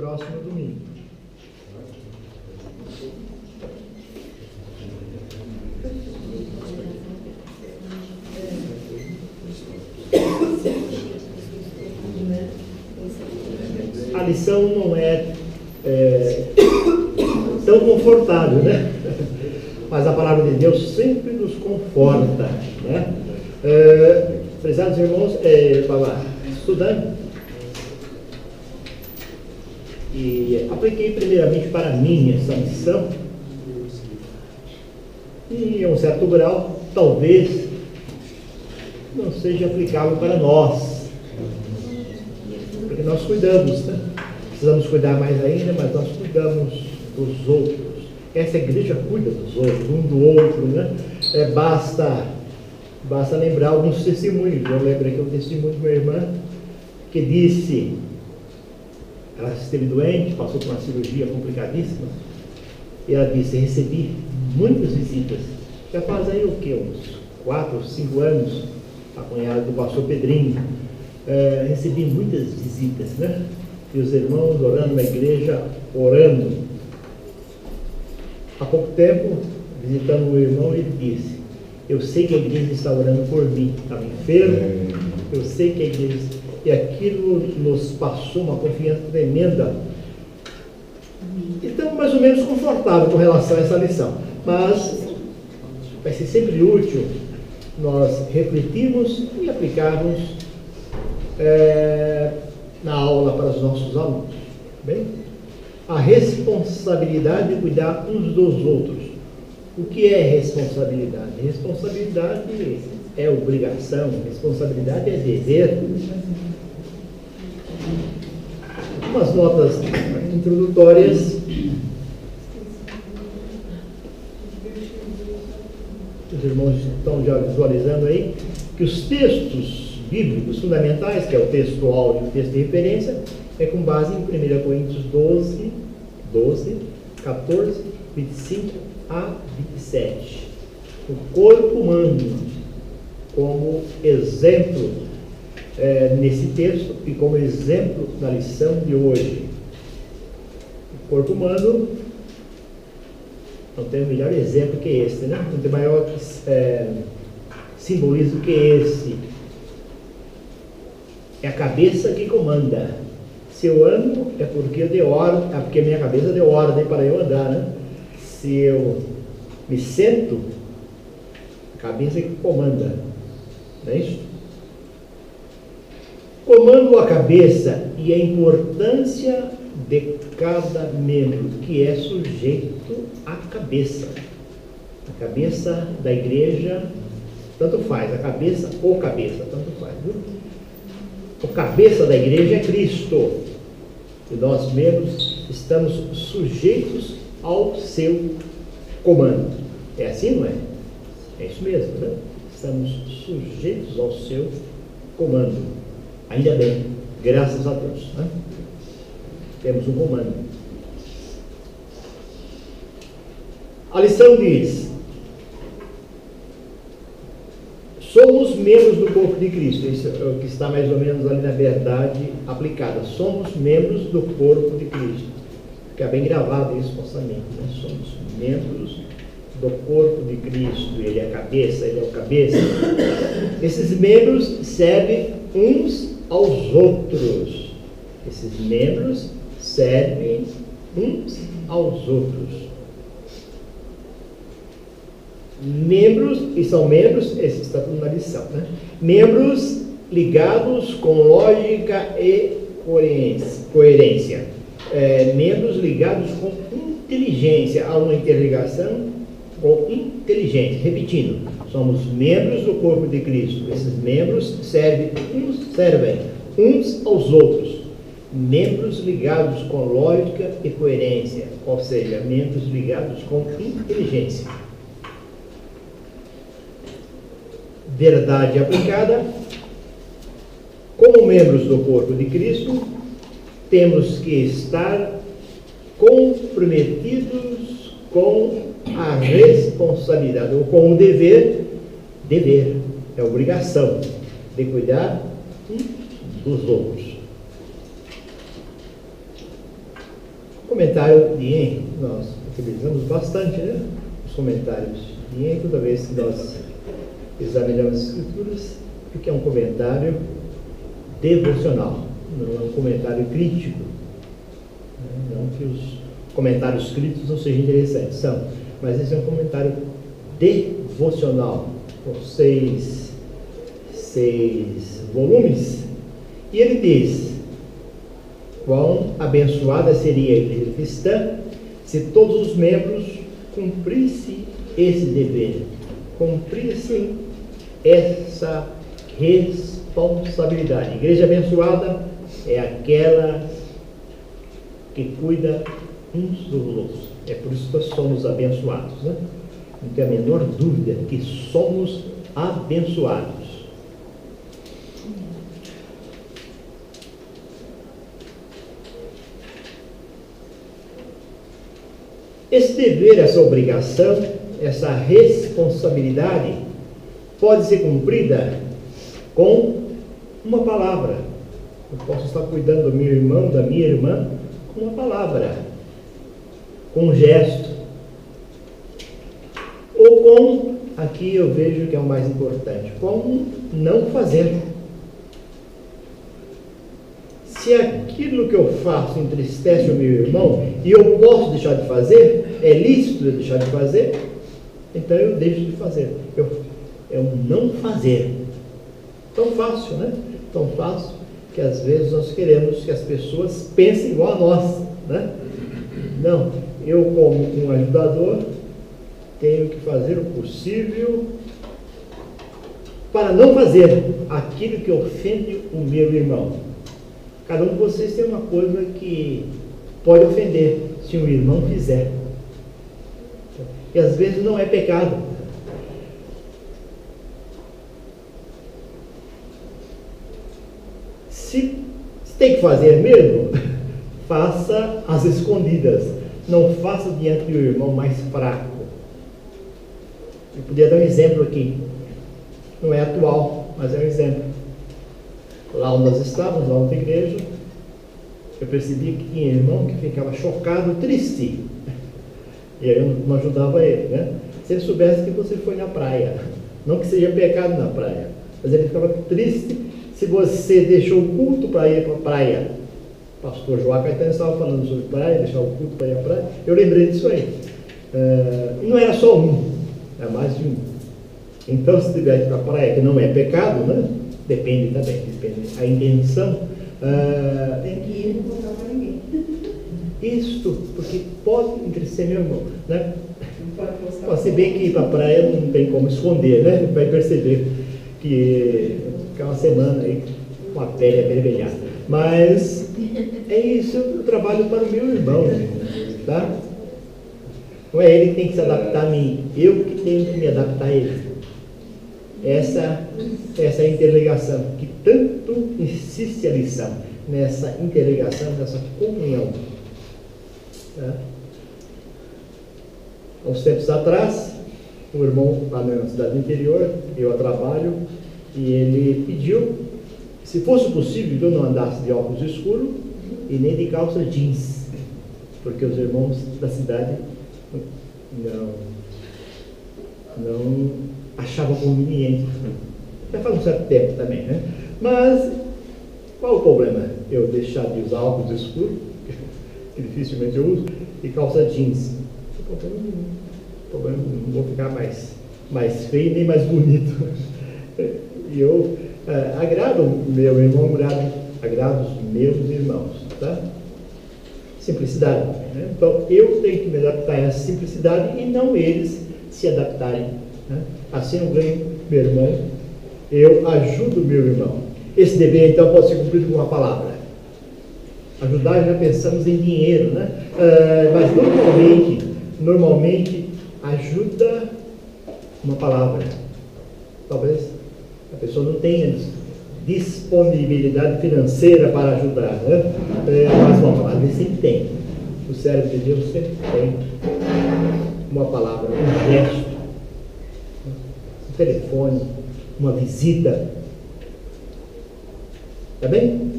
próximo domingo. A lição não é tão confortável, né? Mas a palavra de Deus sempre nos conforta, né? Prezados irmãos, estava estudando e apliquei primeiramente para mim essa lição, e a um certo grau talvez não seja aplicável para nós, porque nós cuidamos, né? Precisamos cuidar mais ainda, mas nós cuidamos dos outros. Essa igreja cuida dos outros, um do outro, né? Basta lembrar alguns testemunhos. Eu lembro aqui um testemunho de uma irmã que disse, ela esteve doente, passou por uma cirurgia complicadíssima, e ela disse: recebi muitas visitas. Já faz aí o quê? Uns 4 ou 5 anos, a cunhada do pastor Pedrinho. Recebi muitas visitas, né? E os irmãos orando na igreja, orando. Há pouco tempo, visitando um irmão, ele disse: eu sei que a igreja está orando por mim, estava enfermo, eu sei que a igreja... E aquilo nos passou uma confiança tremenda. Então, mais ou menos confortável com relação a essa lição. Mas vai ser sempre útil nós refletirmos e aplicarmos na aula para os nossos alunos. Bem? A responsabilidade de cuidar uns dos outros. O que é responsabilidade? Responsabilidade é obrigação, responsabilidade é dever. Umas notas introdutórias. Os irmãos estão já visualizando aí que os textos bíblicos fundamentais, que é o texto áudio e o texto de referência, é com base em 1 Coríntios 12, 14, 25 a 27. O corpo humano como exemplo nesse texto e como exemplo na lição de hoje. O corpo humano não tem melhor exemplo que esse, né? Não tem maior simbolismo que esse. É a cabeça que comanda. Se eu ando, é porque porque minha cabeça deu ordem para eu andar, né? Se eu me sento, a cabeça que comanda. Não é isso? Comando a cabeça e a importância de cada membro, que é sujeito à cabeça. A cabeça da igreja, tanto faz, a cabeça ou cabeça, tanto faz, viu? O cabeça da igreja é Cristo. E nós membros estamos sujeitos ao seu comando. É assim, não é? É isso mesmo, né? Estamos sujeitos ao seu comando. Ainda bem, graças a Deus, né? Temos um comando. A lição diz: somos membros do corpo de Cristo. Isso é o que está mais ou menos ali na verdade aplicada. Somos membros do corpo de Cristo. Fica bem gravado isso na nossa mente, né? Somos membros do corpo de Cristo. Ele é a cabeça, ele é o cabeça. Esses membros servem uns aos outros. Esses membros servem uns aos outros. Membros, e são membros, esse está tudo na lição, né? Membros ligados com lógica e coerência. Membros ligados com inteligência. Há uma interligação com inteligência. Repetindo, somos membros do corpo de Cristo. Esses membros servem uns aos outros. Membros ligados com lógica e coerência, ou seja, membros ligados com inteligência. Verdade aplicada: como membros do corpo de Cristo, temos que estar comprometidos com a responsabilidade, ou com o dever, é obrigação de cuidar uns dos outros. comentário de Henry, nós utilizamos bastante, né? Os comentários de Henry, toda vez que nós examinamos as escrituras, porque é um comentário devocional, não é um comentário crítico. Não que os comentários críticos não sejam interessantes, são, mas esse é um comentário devocional, por seis volumes, e ele diz: quão abençoada seria a igreja cristã se todos os membros cumprissem esse dever, cumprissem essa responsabilidade. Igreja abençoada é aquela que cuida uns dos outros. É por isso que nós somos abençoados, né? Não tem a menor dúvida que somos abençoados. Esse dever, essa obrigação, essa responsabilidade pode ser cumprida com uma palavra. Eu posso estar cuidando do meu irmão, da minha irmã, com uma palavra, com um gesto, ou com, aqui eu vejo que é o mais importante, com não fazer. Se aquilo que eu faço entristece o meu irmão e eu posso deixar de fazer, é lícito eu deixar de fazer, então eu deixo de fazer. É um não fazer. Tão fácil, né? Tão fácil que às vezes nós queremos que as pessoas pensem igual a nós, né? Não, eu como um ajudador tenho que fazer o possível para não fazer aquilo que ofende o meu irmão. Cada um de vocês tem uma coisa que pode ofender se um irmão fizer. E às vezes não é pecado. Se tem que fazer mesmo, faça às escondidas. Não faça diante do irmão mais fraco. Eu podia dar um exemplo aqui. Não é atual, mas é um exemplo. Lá onde nós estávamos, lá na igreja, eu percebi que tinha irmão que ficava chocado, triste. E aí eu não ajudava ele, né? Se ele soubesse que você foi na praia, não que seja pecado na praia, mas ele ficava triste se você deixou o culto para ir para a praia. O pastor João Caetano estava falando sobre praia, deixar o culto para ir à praia. Eu lembrei disso aí. E não era só um, era mais de um. Então, se tiver que ir para a praia, que não é pecado, né? Depende também, depende. A intenção tem que ir e não contar para ninguém. Isto, porque pode entristecer meu irmão, né? Não pode postar. Se bem que ir para a praia não tem como esconder, né? Vai perceber que fica uma semana aí com a pele avermelhada. Mas é isso, eu trabalho para o meu irmão, tá? Não é ele que tem que se adaptar a mim, eu que tenho que me adaptar a ele. Essa é a interligação, que tanto insiste a lição, nessa interligação, nessa comunhão. Tá? Há uns tempos atrás, um irmão lá na cidade interior, eu a trabalho, e ele pediu, se fosse possível, que eu não andasse de óculos escuros e nem de calça jeans, porque os irmãos da cidade não achavam conveniente. Já faz um certo tempo também, né? Mas qual o problema? Eu deixar de usar óculos escuros, que dificilmente eu uso, e calça jeans. O problema não vou ficar mais feio nem mais bonito. E eu agrado o meu irmão, agrado os meus irmãos, tá? Simplicidade, né? Então eu tenho que me adaptar a essa simplicidade e não eles se adaptarem, né? Assim eu ganho meu irmão, eu ajudo o meu irmão. Esse dever então pode ser cumprido com uma palavra. Ajudar, já pensamos em dinheiro, né? Mas normalmente ajuda uma palavra. Talvez a pessoa não tenha disponibilidade financeira para ajudar, né? Mas uma palavra sempre tem. O cérebro de Deus sempre tem uma palavra, um gesto, um telefone, uma visita. Tá bem?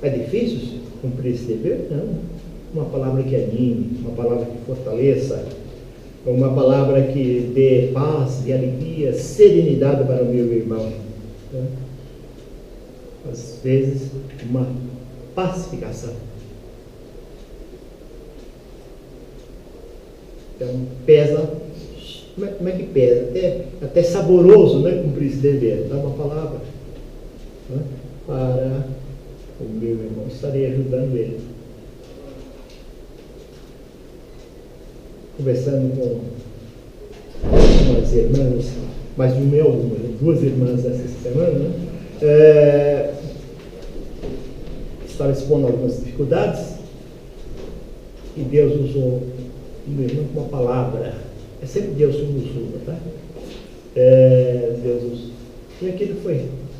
É difícil cumprir esse dever? Não. uma palavra que anime, uma palavra que fortaleça, uma palavra que dê paz e alegria, serenidade para o meu irmão. Né? Às vezes, uma pacificação. Então, pesa. Como é que pesa? Até saboroso, né? Cumprir esse dever. Dá uma palavra, né? Para o meu irmão. Estarei ajudando ele. Conversando com umas irmãs, mais de uma, duas irmãs essa semana, né? Estava expondo algumas dificuldades e Deus usou o meu irmão com uma palavra. É sempre Deus que nos usa, tá? Deus usou. E aquilo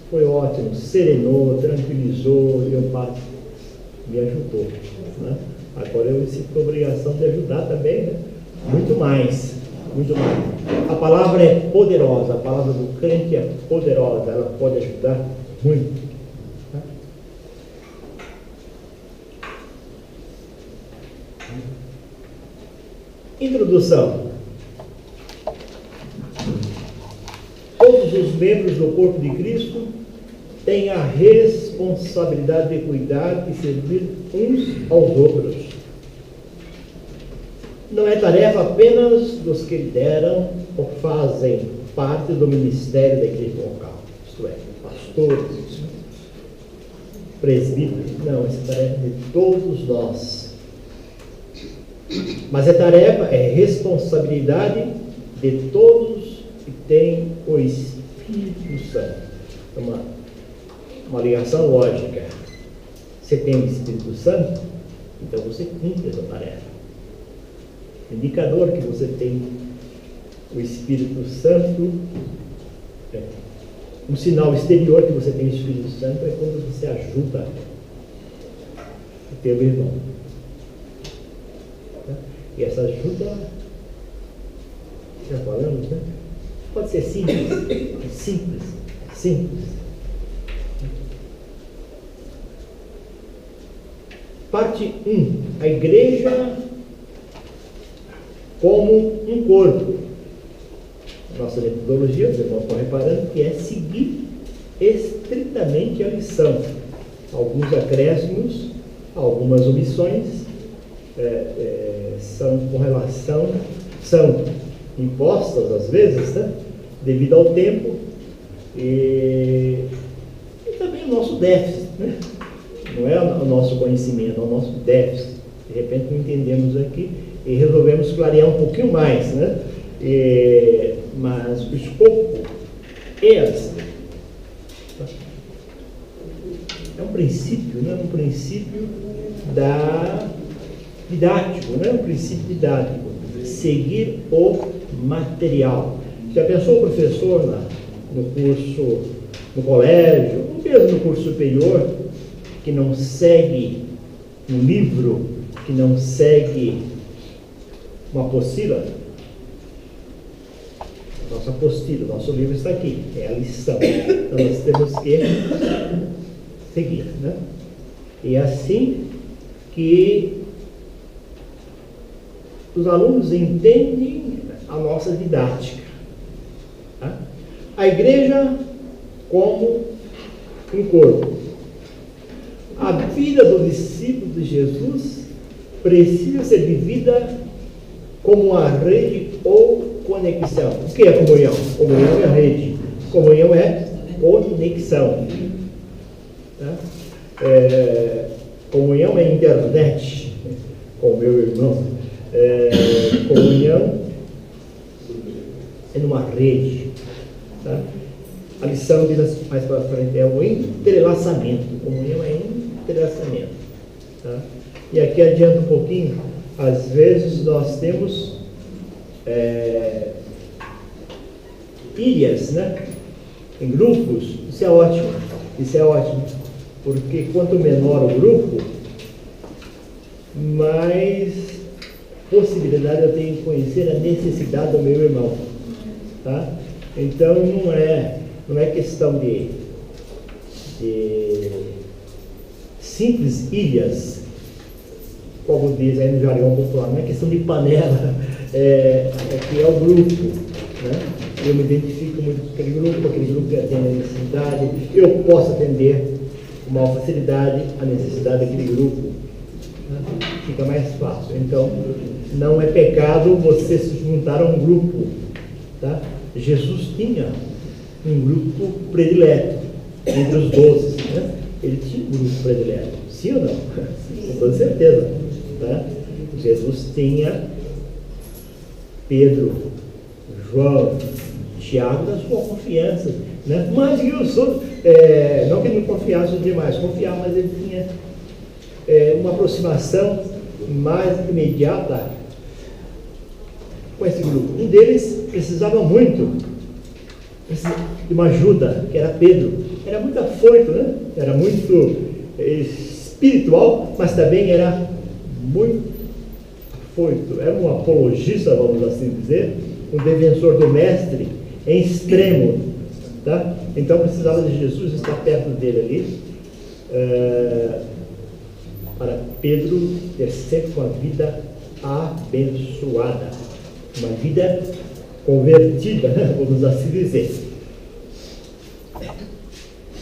foi ótimo, serenou, tranquilizou, deu paz, me ajudou, né? Agora eu me sinto a obrigação de ajudar também, né? Muito mais, muito mais. A palavra é poderosa, a palavra do crente é poderosa, ela pode ajudar muito. Tá? Introdução. Todos os membros do corpo de Cristo têm a responsabilidade de cuidar e servir uns aos outros. Não é tarefa apenas dos que lideram ou fazem parte do ministério da igreja local, isto é, pastores, presbíteros. Não, essa é tarefa de todos nós. Mas é responsabilidade de todos que têm o Espírito Santo. Uma ligação lógica. Você tem o Espírito Santo, então você cumpre essa tarefa. Indicador que você tem o Espírito Santo, um sinal exterior que você tem o Espírito Santo é quando você ajuda o teu irmão. E essa ajuda, já falamos, né? Pode ser simples. Parte 1. A igreja como um corpo. Nossa metodologia, os irmãos estão reparando, que é seguir estritamente a lição. Alguns acréscimos, algumas omissões, são impostas às vezes, né? Devido ao tempo e também o nosso déficit, né? Não é o nosso conhecimento, é o nosso déficit. De repente não entendemos aqui e resolvemos clarear um pouquinho mais, né? Mas o escopo é assim. É um princípio, né? Um princípio didático, né? Um princípio didático. Seguir o material. Já pensou o professor no curso, no colégio, ou mesmo no curso superior, que não segue um livro, que não segue uma apostila? Nossa apostila, nosso livro está aqui, é a lição. Então nós temos que seguir, né? E é assim que os alunos entendem a nossa didática. Tá? A igreja como um corpo. A vida do discípulo de Jesus precisa ser vivida como uma rede ou conexão. O que é comunhão? Comunhão é rede. Comunhão é conexão. Tá? Comunhão é internet, com o meu irmão. Comunhão é numa rede. Tá? A lição diz mais para frente, é o entrelaçamento. Comunhão é entrelaçamento. Tá? E aqui adianta um pouquinho, às vezes nós temos ilhas, né? Em grupos. Isso é ótimo, porque quanto menor o grupo, mais possibilidade eu tenho de conhecer a necessidade do meu irmão, tá? Então não é questão de simples ilhas como diz aí no jargão popular, não é questão de panela, é que é o grupo, né? Eu me identifico muito com aquele grupo que atende a necessidade, eu posso atender com maior facilidade a necessidade daquele grupo, né? Fica mais fácil. Então, não é pecado você se juntar a um grupo, tá? Jesus tinha um grupo predileto entre os 12, né? Ele tinha um grupo predileto, sim ou não? Com toda certeza, tá? Jesus tinha Pedro, João, Tiago da sua confiança, né? Mas eu sou, não que ele não confiasse os demais, confiava, mas ele tinha uma aproximação mais imediata com esse grupo. Um deles precisava muito de uma ajuda, que era Pedro. Era muito afoito, né? Era muito espiritual, mas também era muito afoito. Era um apologista, vamos assim dizer, um defensor do mestre em extremo, tá? Então precisava de Jesus estar perto dele ali, para Pedro ter sempre uma vida abençoada, uma vida convertida, vamos assim dizer.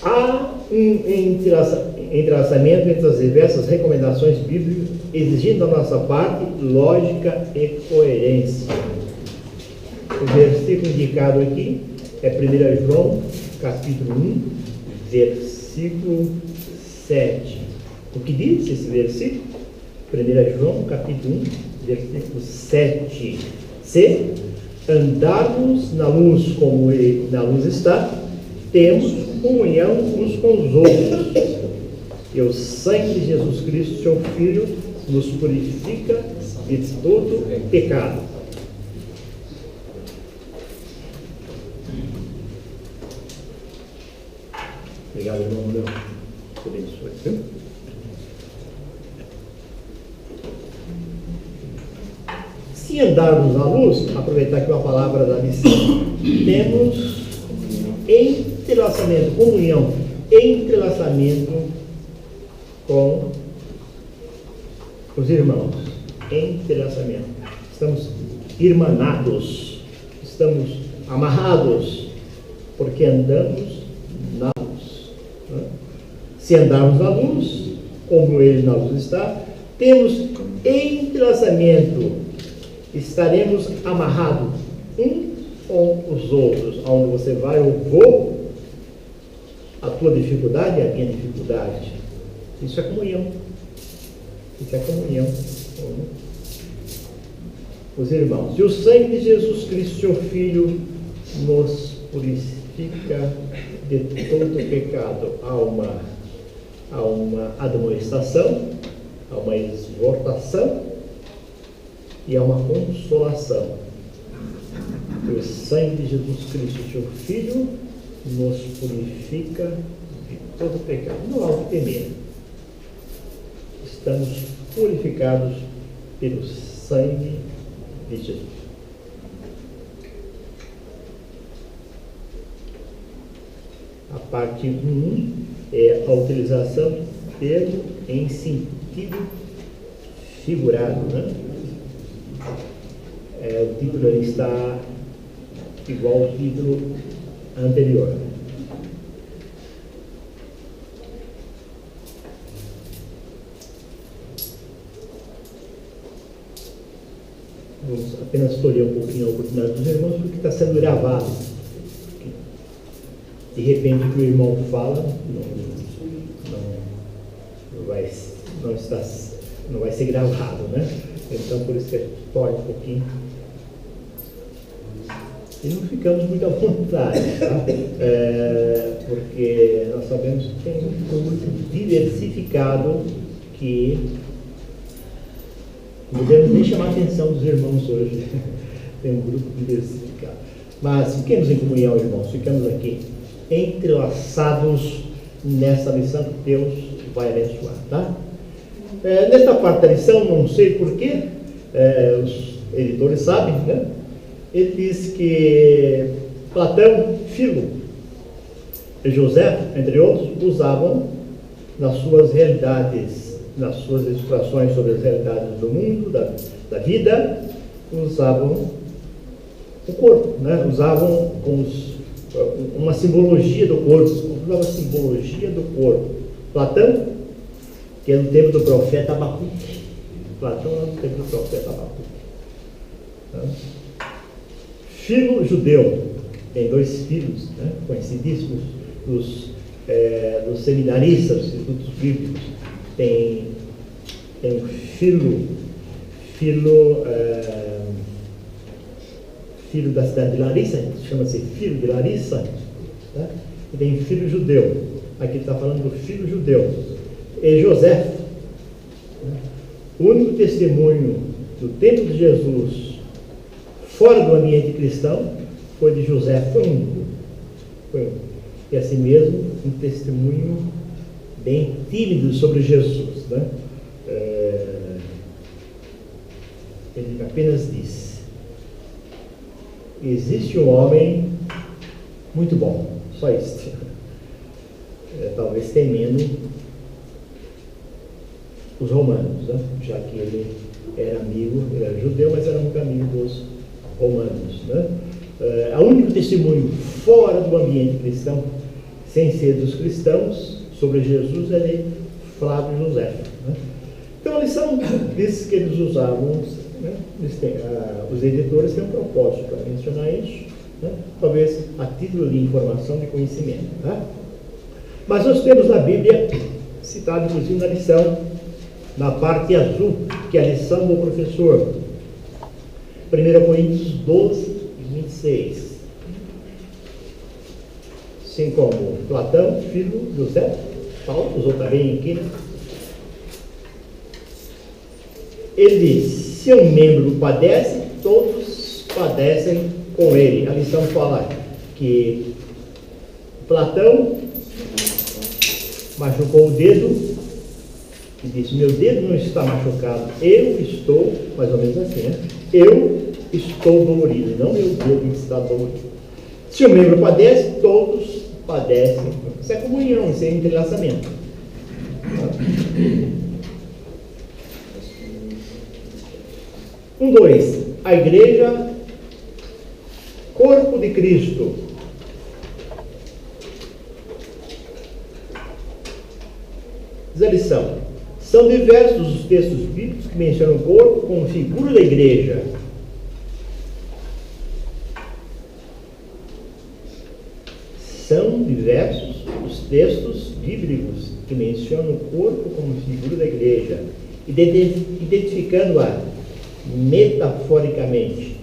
Há um entrelaçamento entre as diversas recomendações bíblicas, exigindo da nossa parte lógica e coerência. O versículo indicado aqui é 1 João, capítulo 1, versículo 7. O que diz esse versículo? 1 João, capítulo 1, versículo 7. Se andarmos na luz como ele na luz está, temos comunhão uns com os outros. E o sangue de Jesus Cristo, seu Filho, nos purifica de todo pecado. Obrigado, irmão Leão. Que abençoe, viu? Se andarmos na luz, aproveitar aqui uma palavra da missão, temos entrelaçamento, comunhão, entrelaçamento com os irmãos. Entrelaçamento. Estamos irmanados, estamos amarrados, porque andamos na luz. Se andarmos na luz, como ele na luz está, temos entrelaçamento, estaremos amarrados um com os outros. Aonde você vai, eu vou, a tua dificuldade é a minha dificuldade. Isso é comunhão. Isso é comunhão. Os irmãos. E o sangue de Jesus Cristo, seu Filho, nos purifica de todo pecado. Há uma admoestação, há uma exortação e há uma consolação. O sangue de Jesus Cristo, seu Filho, nos purifica de todo pecado. Não há o que temer. Estamos purificados pelo sangue de Jesus. A parte 1 é a utilização do termo em sentido figurado, né? O título ali está igual ao título anterior. Vamos apenas tolerar um pouquinho a oportunidade dos irmãos, porque está sendo gravado. De repente o que o irmão fala não vai ser gravado, né? Então por isso que a gente toca um pouquinho. E não ficamos muito à vontade, tá? Porque nós sabemos que tem um grupo diversificado que não devemos nem chamar a atenção dos irmãos hoje. Tem um grupo diversificado. Mas fiquemos em comunhão, irmãos, ficamos aqui entrelaçados nessa lição que Deus vai abençoar, tá? Nesta parte da lição, não sei porquê, os editores sabem, né? Ele diz que Platão, Filo e José, entre outros, usavam nas suas realidades nas suas explicações sobre as realidades do mundo, da vida, usavam o corpo, né? Usavam uma simbologia do corpo, usava a simbologia do corpo. Platão, que é no tempo do profeta Abacuque. Platão é no tempo do profeta Abacuque. Tá? Filo judeu, tem 2 filos, né? Conhecidíssimos dos seminaristas, dos institutos bíblicos. Tem um filho da cidade de Larissa, chama-se filho de Larissa, tá? E tem filho judeu. Aqui está falando do filho judeu. E José, né? O único testemunho do tempo de Jesus fora do ambiente cristão foi de José, foi um. E assim mesmo, um testemunho bem tímido sobre Jesus, né? Ele apenas diz: existe um homem muito bom, só isso. Talvez temendo os romanos, né? Já que ele era judeu, mas era muito amigo dos romanos, né? O único testemunho fora do ambiente cristão, sem ser dos cristãos, sobre Jesus é de Flávio José, né? Então a lição desses que eles usavam, né? Os editores têm um propósito para mencionar isso, né? Talvez a título de informação, de conhecimento, tá? Mas nós temos na Bíblia, citado inclusive na lição, na parte azul, que é a lição do professor, 1 Coríntios 12, 26. Assim como Platão, filho, José, Paulo, usou também aqui, né? Ele diz: se um membro padece, todos padecem com ele. A lição fala que Platão machucou o dedo e disse: meu dedo não está machucado, eu estou, mais ou menos assim, né? Eu estou dolorido, não meu dedo está dolorido. Se o membro padece, todos padecem. Isso é comunhão, isso é entrelaçamento. 2. A igreja, corpo de Cristo. Diz a lição: são diversos os textos bíblicos que mencionam o corpo como figura da igreja. São diversos os textos bíblicos que mencionam o corpo como figura da igreja, identificando-a metaforicamente.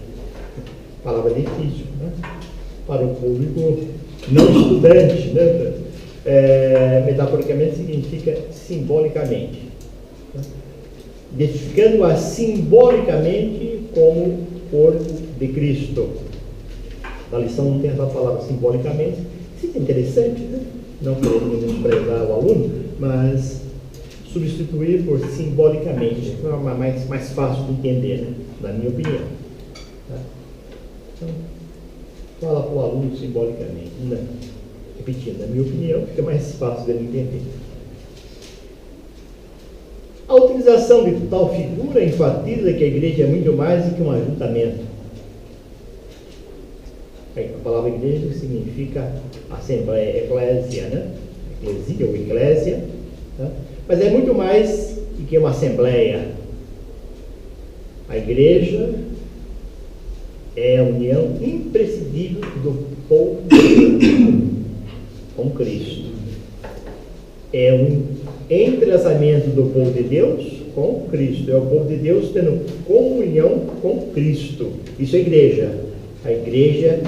Palavra difícil, né? Para o público não estudante, né? Metaforicamente significa simbolicamente, né? Identificando-a simbolicamente como corpo de Cristo. Na lição não tem essa palavra simbolicamente. Isso é interessante, né? Não querendo desprezar o aluno, mas substituir por simbolicamente é mais fácil de entender, né? Na minha opinião, tá? Então, fala para o aluno simbolicamente, né? Repetindo, na minha opinião, fica mais fácil dele entender. A utilização de tal figura enfatiza que a igreja é muito mais do que um ajuntamento. A palavra igreja significa assembleia, eclésia, né? Eclesia ou eclésia, tá? Mas é muito mais do que uma assembleia. A igreja é a união imprescindível do povo com Cristo. É um entrelaçamento do povo de Deus com Cristo. É o povo de Deus tendo comunhão com Cristo. Isso é igreja. A igreja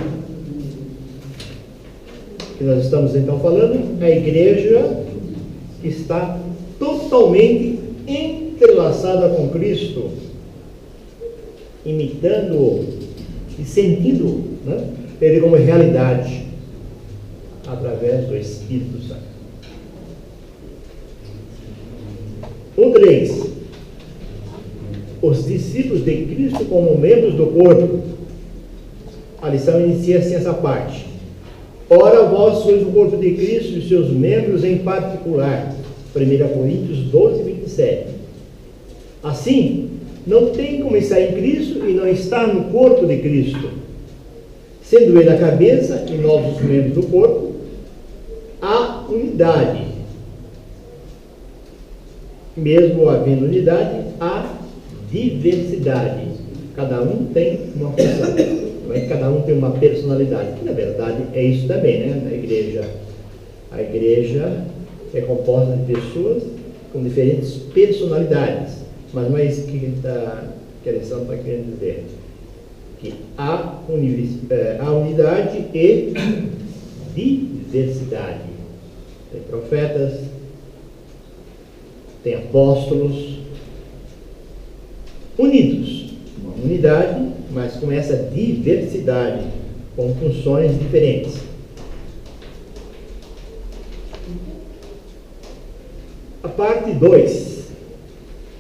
que nós estamos então falando é a igreja que está totalmente entrelaçada com Cristo, imitando e sentindo, né, ele como realidade através do Espírito Santo. 3. Os discípulos de Cristo como membros do corpo. A lição inicia assim essa parte: ora, vós sois o corpo de Cristo e seus membros em particular. 1 Coríntios 12, 27. Assim, não tem como estar em Cristo e não estar no corpo de Cristo. Sendo ele a cabeça e nós os membros do corpo, há unidade. Mesmo havendo unidade, há diversidade. Cada um tem uma função, não é que cada um tem uma personalidade, que na verdade é isso também, né? A igreja é composta de pessoas com diferentes personalidades, mas não é isso que a lição está querendo dizer. Que há unidade e diversidade. Tem profetas, tem apóstolos, unidos, uma unidade, mas com essa diversidade, com funções diferentes. A parte 2.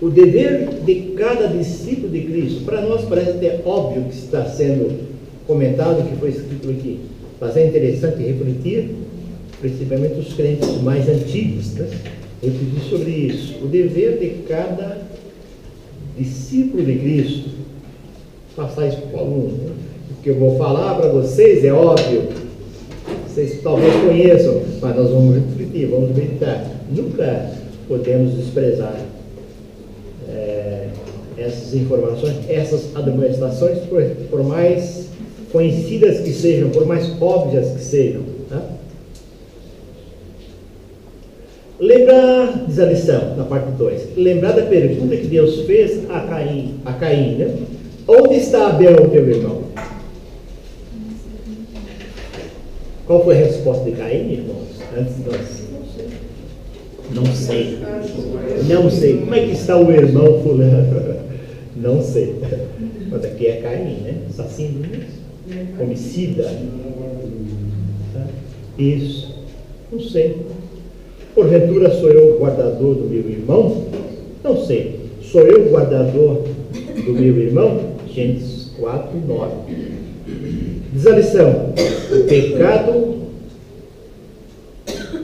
O dever de cada discípulo de Cristo. Para nós parece até óbvio que está sendo comentado, que foi escrito aqui. Mas é interessante refletir, principalmente os crentes mais antigos, né? Refletir sobre isso. O dever de cada discípulo de Cristo. Passar isso para o aluno. Né? O que eu vou falar para vocês é óbvio. Vocês talvez conheçam, mas nós vamos refletir, vamos meditar. Nunca podemos desprezar essas informações, essas admoestações, por mais conhecidas que sejam, por mais óbvias que sejam. Tá? Lembrar, diz a lição, na parte 2, lembrar da pergunta que Deus fez a Caim, né? Onde está Abel, teu irmão? Qual foi a resposta de Caim, irmãos? Antes de nós. Não sei. Não sei. Como é que está o irmão fulano? Não sei. Mas aqui é Caim, né? Assassino, homicida. Isso. Não sei. Porventura sou eu o guardador do meu irmão? Não sei. Sou eu o guardador do meu irmão? Gênesis 4, 9. Diz a lição. O pecado...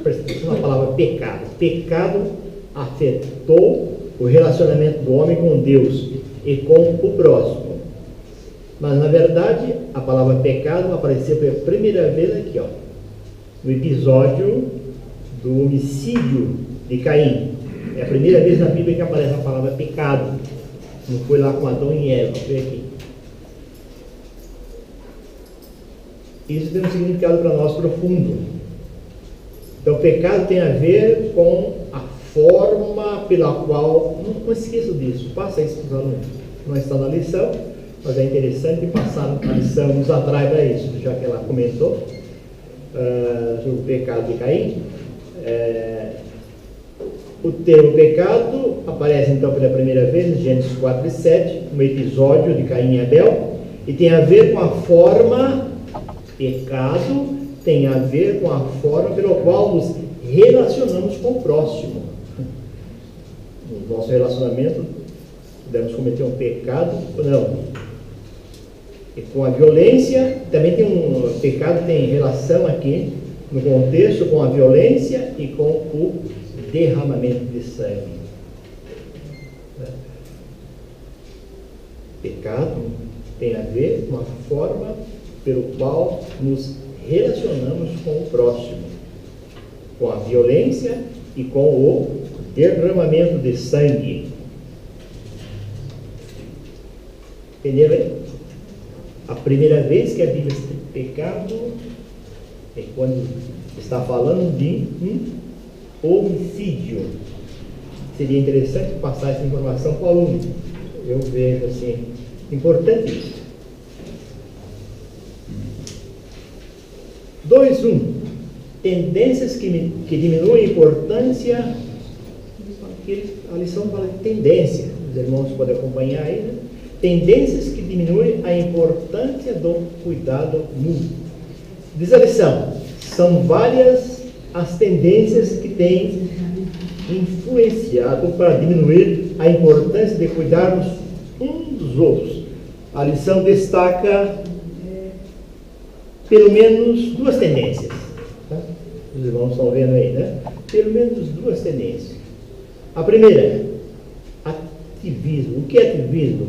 Presta atenção na palavra pecado. Pecado afetou o relacionamento do homem com Deus e com o próximo. Mas, na verdade, a palavra pecado apareceu pela primeira vez aqui, ó, no episódio do homicídio de Caim. É a primeira vez na Bíblia que aparece a palavra pecado. Não foi lá com Adão e Eva, foi aqui. Isso tem um significado para nós profundo. Então, o pecado tem a ver com a forma pela qual... Não esqueça disso, passa isso para os alunos. Não está na lição, mas é interessante passar a lição, nos atrai para isso, já que ela comentou sobre o pecado de Caim. O termo pecado aparece então pela primeira vez em Gênesis 4 e 7, no episódio de Caim e Abel, e tem a ver com a forma... Pecado tem a ver com a forma pela qual nos relacionamos com o próximo. No nosso relacionamento, podemos cometer um pecado ou não. E com a violência, também tem um pecado, tem relação aqui, no contexto, com a violência e com o derramamento de sangue. Pecado tem a ver com a forma pelo qual nos relacionamos com o próximo, com a violência e com o derramamento de sangue. Entenderam aí? A primeira vez que a Bíblia diz pecado é quando está falando de homicídio. Seria interessante passar essa informação para o aluno. Eu vejo assim, importante isso. 2.1. Tendências que diminuem a importância. Aqui a lição fala de tendência. Os irmãos podem acompanhar aí, né? Tendências que diminuem a importância do cuidado mútuo. Diz a lição: são várias as tendências que têm influenciado para diminuir a importância de cuidarmos uns dos outros. A lição destaca pelo menos duas tendências. Tá? Os irmãos estão vendo aí, né? Pelo menos duas tendências. A primeira, ativismo. O que é ativismo?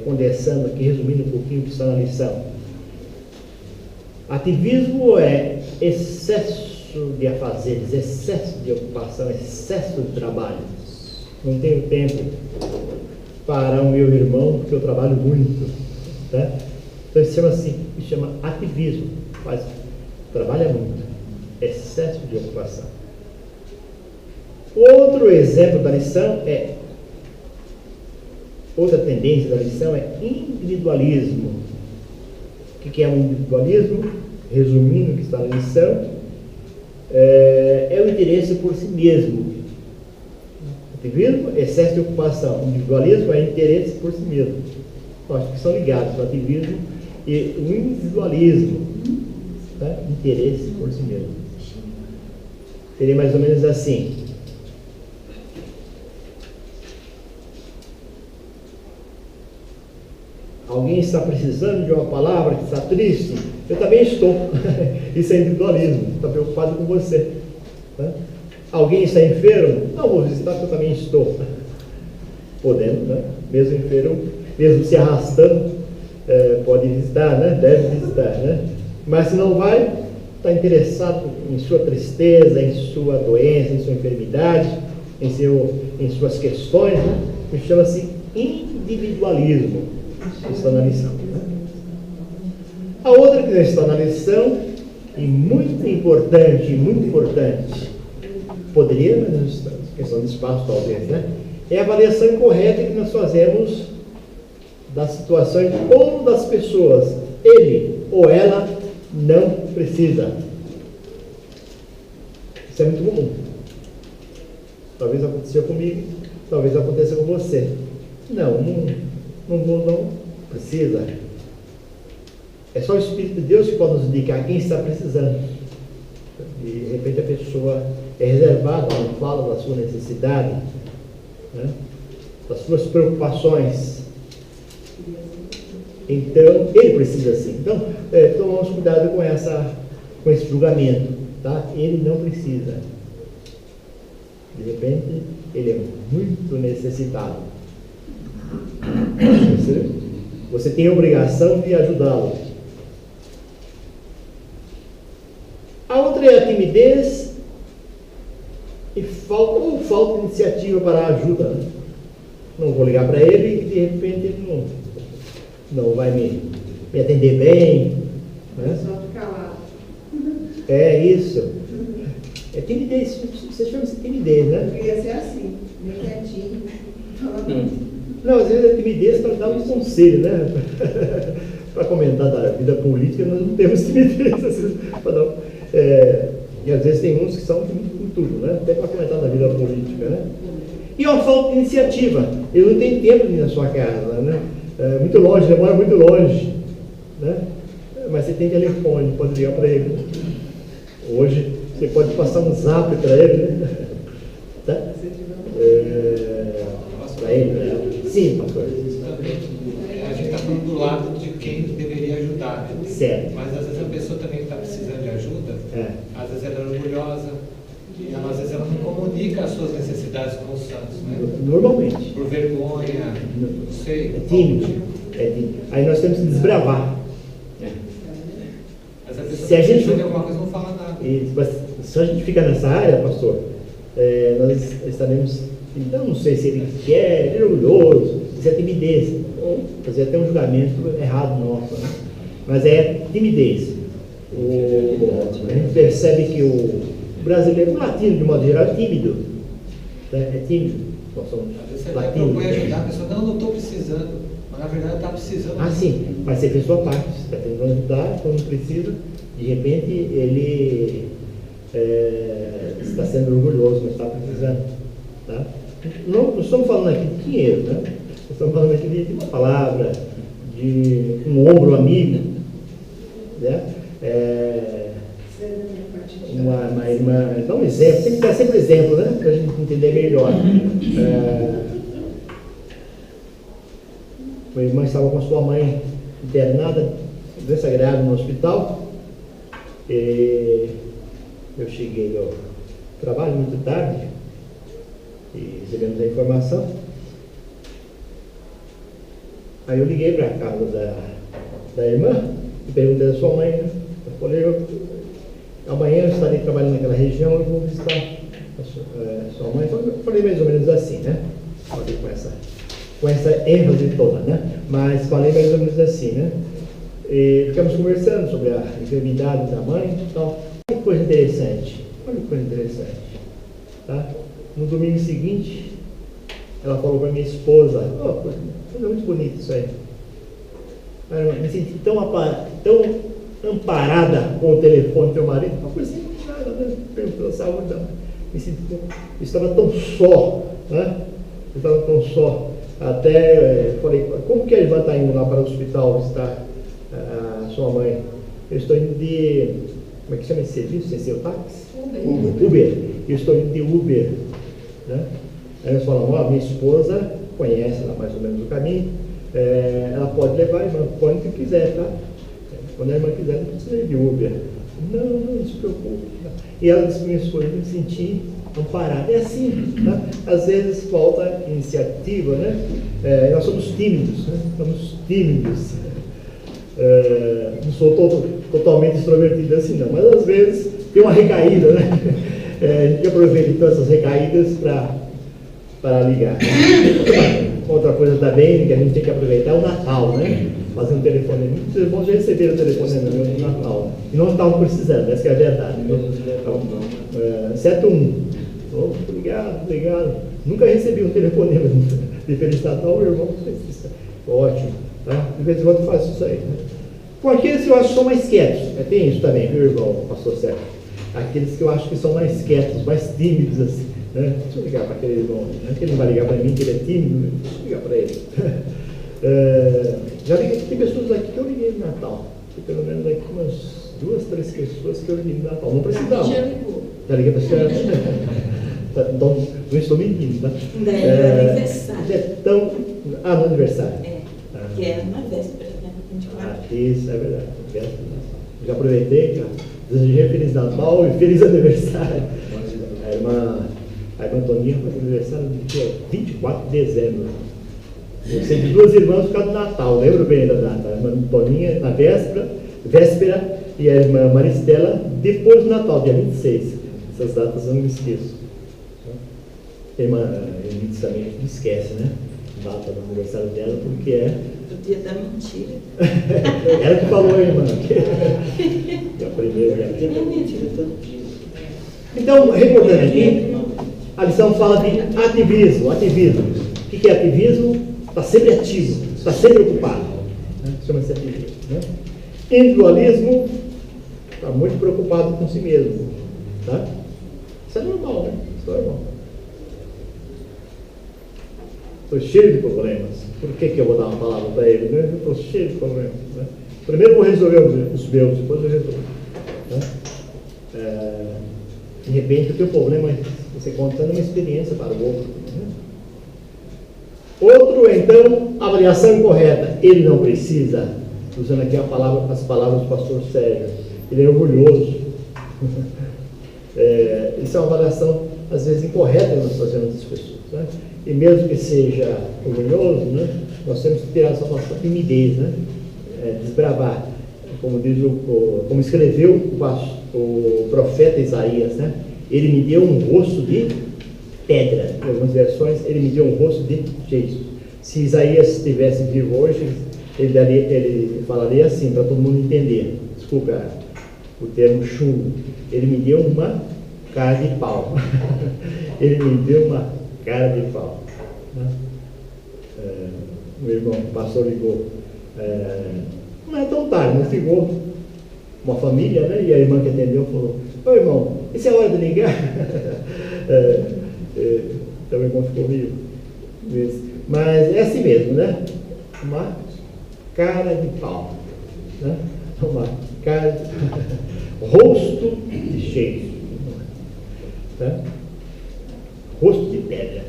Condensando aqui, resumindo um pouquinho o que está na lição. Ativismo é excesso de afazeres, excesso de ocupação, excesso de trabalho. Não tenho tempo para o meu irmão, porque eu trabalho muito. Tá? Então isso se chama ativismo. Trabalha muito. Excesso de ocupação. Outro exemplo da lição outra tendência da lição é individualismo. O que é um individualismo? Resumindo o que está na lição, é o interesse por si mesmo. Ativismo, excesso de ocupação. Individualismo é interesse por si mesmo. Eu acho que são ligados, o ativismo e o individualismo. Tá? Interesse por si mesmo. Seria mais ou menos assim. Alguém está precisando de uma palavra, que está triste? Eu também estou. Isso é individualismo. Está preocupado com você. Tá? Alguém está enfermo? Não vou visitar, porque eu também estou. Podendo, né? Mesmo enfermo, mesmo se arrastando, pode visitar, né? Deve visitar, né? Mas se não vai, está interessado em sua tristeza, em sua doença, em sua enfermidade, em suas questões, né? Isso chama-se individualismo. Está na lição. Né? A outra que está na lição, e muito importante, poderia, mas questão de espaço talvez, né? É a avaliação correta que nós fazemos das situações ou das pessoas. Ele ou ela não precisa. Isso é muito comum. Talvez aconteceu comigo, talvez aconteça com você. Não precisa. É só o Espírito de Deus que pode nos indicar quem está precisando. De repente a pessoa é reservada, não fala da sua necessidade, né? Das suas preocupações. Então, ele precisa sim. Então, tomamos cuidado com esse julgamento. Tá? Ele não precisa. De repente, ele é muito necessitado. Você tem a obrigação de ajudá-lo. A outra é a timidez e falta de iniciativa para a ajuda. Não vou ligar para ele e de repente ele não vai me atender bem. Né? Só ficar lá. É isso. É timidez, você chama-se timidez, né? Eu queria ser assim, bem quietinho. Não, às vezes a timidez para dar um conselho, né? Para comentar da vida política, nós não temos timidez. E às vezes tem uns que são com tudo, né? Até para comentar da vida política, né? E uma falta de iniciativa. Ele não tem tempo de ir na sua casa, né? Muito longe, ele mora muito longe, né? Mas você tem telefone, pode ligar para ele. Hoje você pode passar um zap para ele, né? Tá? Para ele, né? Sim, pastor. A gente está falando do lado de quem deveria ajudar, né? Certo. Mas às vezes a pessoa também está precisando de ajuda, às vezes ela é orgulhosa, e às vezes ela não comunica as suas necessidades com os santos, né? Normalmente. Por vergonha, não sei. É tímido. Aí nós temos que desbravar. Mas a pessoa Se a gente de alguma coisa não fala nada. Mas se a gente fica nessa área, pastor, nós estaremos. Não sei se ele quer, ele é orgulhoso, se é timidez. Ou fazer até um julgamento errado nosso. Né? Mas é timidez. A gente percebe que o brasileiro, o latino de modo geral, é tímido. Né? É tímido. Nós somos Às vezes você até latinos. propõe ajudar a pessoa, não estou precisando. Mas na verdade está precisando. Ah, sim, mas você fez sua parte. Você está tentando ajudar, quando precisa, de repente ele está sendo orgulhoso, mas está precisando. Tá? Não estamos falando aqui de dinheiro, né? Estamos falando aqui de uma palavra, de um ombro amigo, né? Uma irmã, dá um exemplo, tem que dar sempre exemplo, né? Para a gente entender melhor. Uma irmã estava com a sua mãe internada, doença grave no hospital. E eu cheguei ao trabalho muito tarde e recebemos a informação. Aí eu liguei para a casa da irmã e perguntei da sua mãe, né? Eu falei, amanhã eu estarei trabalhando naquela região, eu vou visitar a sua mãe. Eu falei mais ou menos assim, né? Falei com essa ênfase toda, né? Mas falei mais ou menos assim, né? E ficamos conversando sobre a enfermidade da mãe e tal. Olha que coisa interessante, tá? No domingo seguinte, ela falou para minha esposa, coisa muito bonito isso aí. Me senti tão amparada com o telefone do teu marido, uma coisa assim, nada, né? Perguntou a saúde da mãe. Me senti eu estava tão só, né? Eu estava tão só. Até falei, como que a irmã está indo lá para o hospital visitar a sua mãe? Eu estou indo de, como é que chama esse serviço? Sem ser o táxi? Uber. Eu estou indo de Uber, né? Aí eles falam, minha esposa conhece lá mais ou menos o caminho, ela pode levar a irmã quando quiser, tá? Quando a irmã quiser, não precisa ir de Uber. Não se preocupe. E ela disse para minha esposa, eu me senti amparada. É assim, tá? Às vezes falta iniciativa, né? Nós somos tímidos, né? Não sou totalmente extrovertido assim, não, mas às vezes tem uma recaída, né? A gente aproveita então essas recaídas para ligar. Outra coisa também que a gente tem que aproveitar é o Natal, né? Fazer um telefonema. Os irmãos já receberam o telefonema no Natal. E não estavam precisando, essa que é a verdade. Então, 71. Obrigado. Nunca recebi um telefonema de Feliz Natal, meu irmão. Ótimo. Tá? De vez em quando eu faço isso aí. Né? Com aqueles que eu acho que são mais quietos. Tem isso também, meu irmão, pastor Sérgio. Aqueles que eu acho que são mais quietos, mais tímidos, assim. Né? Deixa eu ligar para aquele irmão, né? Que ele não vai ligar para mim, que ele é tímido, deixa eu ligar para ele. Já liguei, tem pessoas aqui que eu liguei no Natal. Tem pelo menos aqui umas 2, 3 pessoas que eu liguei no Natal. Não precisava. Já liguei para a senhora. Então, não estou mentindo, tá? Ainda é no aniversário. No aniversário. Que é na véspera, né? 24. Isso, é verdade. Já aproveitei, já desejei Feliz Natal e Feliz Aniversário. A irmã Antoninha faz aniversário no dia 24 de dezembro. Eu sei de 2 irmãs por causa do Natal, lembro bem da data. A irmã Antoninha na véspera e a irmã Maristela depois do Natal, dia 26. Essas datas eu não me esqueço. A irmã Elitz também não esquece, né? A data do aniversário dela, porque é do dia da mentira. Ela que falou, irmã. É a primeira. É mentira todo dia. Então, recordando aqui, a lição fala de ativismo. O que é ativismo? Está sempre ativo, está sempre ocupado. Né? Chama-se ativismo. Né? Individualismo está muito preocupado com si mesmo. Tá? Isso é normal, né? Isso é normal. Estou cheio de problemas. Por que eu vou dar uma palavra para ele? Né? Eu estou cheio de problemas. Né? Primeiro eu vou resolver os meus, depois eu resolvo. Né? De repente o teu problema você contando uma experiência para o outro. Né? Outro, então, avaliação incorreta. Ele não precisa, usando aqui as palavras do pastor Sérgio, ele é orgulhoso. Isso é uma avaliação, às vezes, incorreta que nós fazemos das pessoas. Né? E mesmo que seja orgulhoso, né, nós temos que tirar essa nossa timidez, né? Desbravar. Como escreveu o profeta Isaías, né? Ele me deu um rosto de pedra. Em algumas versões, ele me deu um rosto de gesso. Se Isaías estivesse vivo hoje, ele falaria assim, para todo mundo entender. Desculpa o termo chumbo. Ele me deu uma cara de pau. Ele me deu uma cara de pau. O irmão, o pastor ligou. Não é tão tarde, mas ligou uma família, né? E a irmã que atendeu falou: ô irmão, isso é hora de ligar? Então o irmão ficou meio. Mas é assim mesmo, né? Uma cara de pau. Né? Uma cara de rosto de cheio. Né? Rosto de pedra.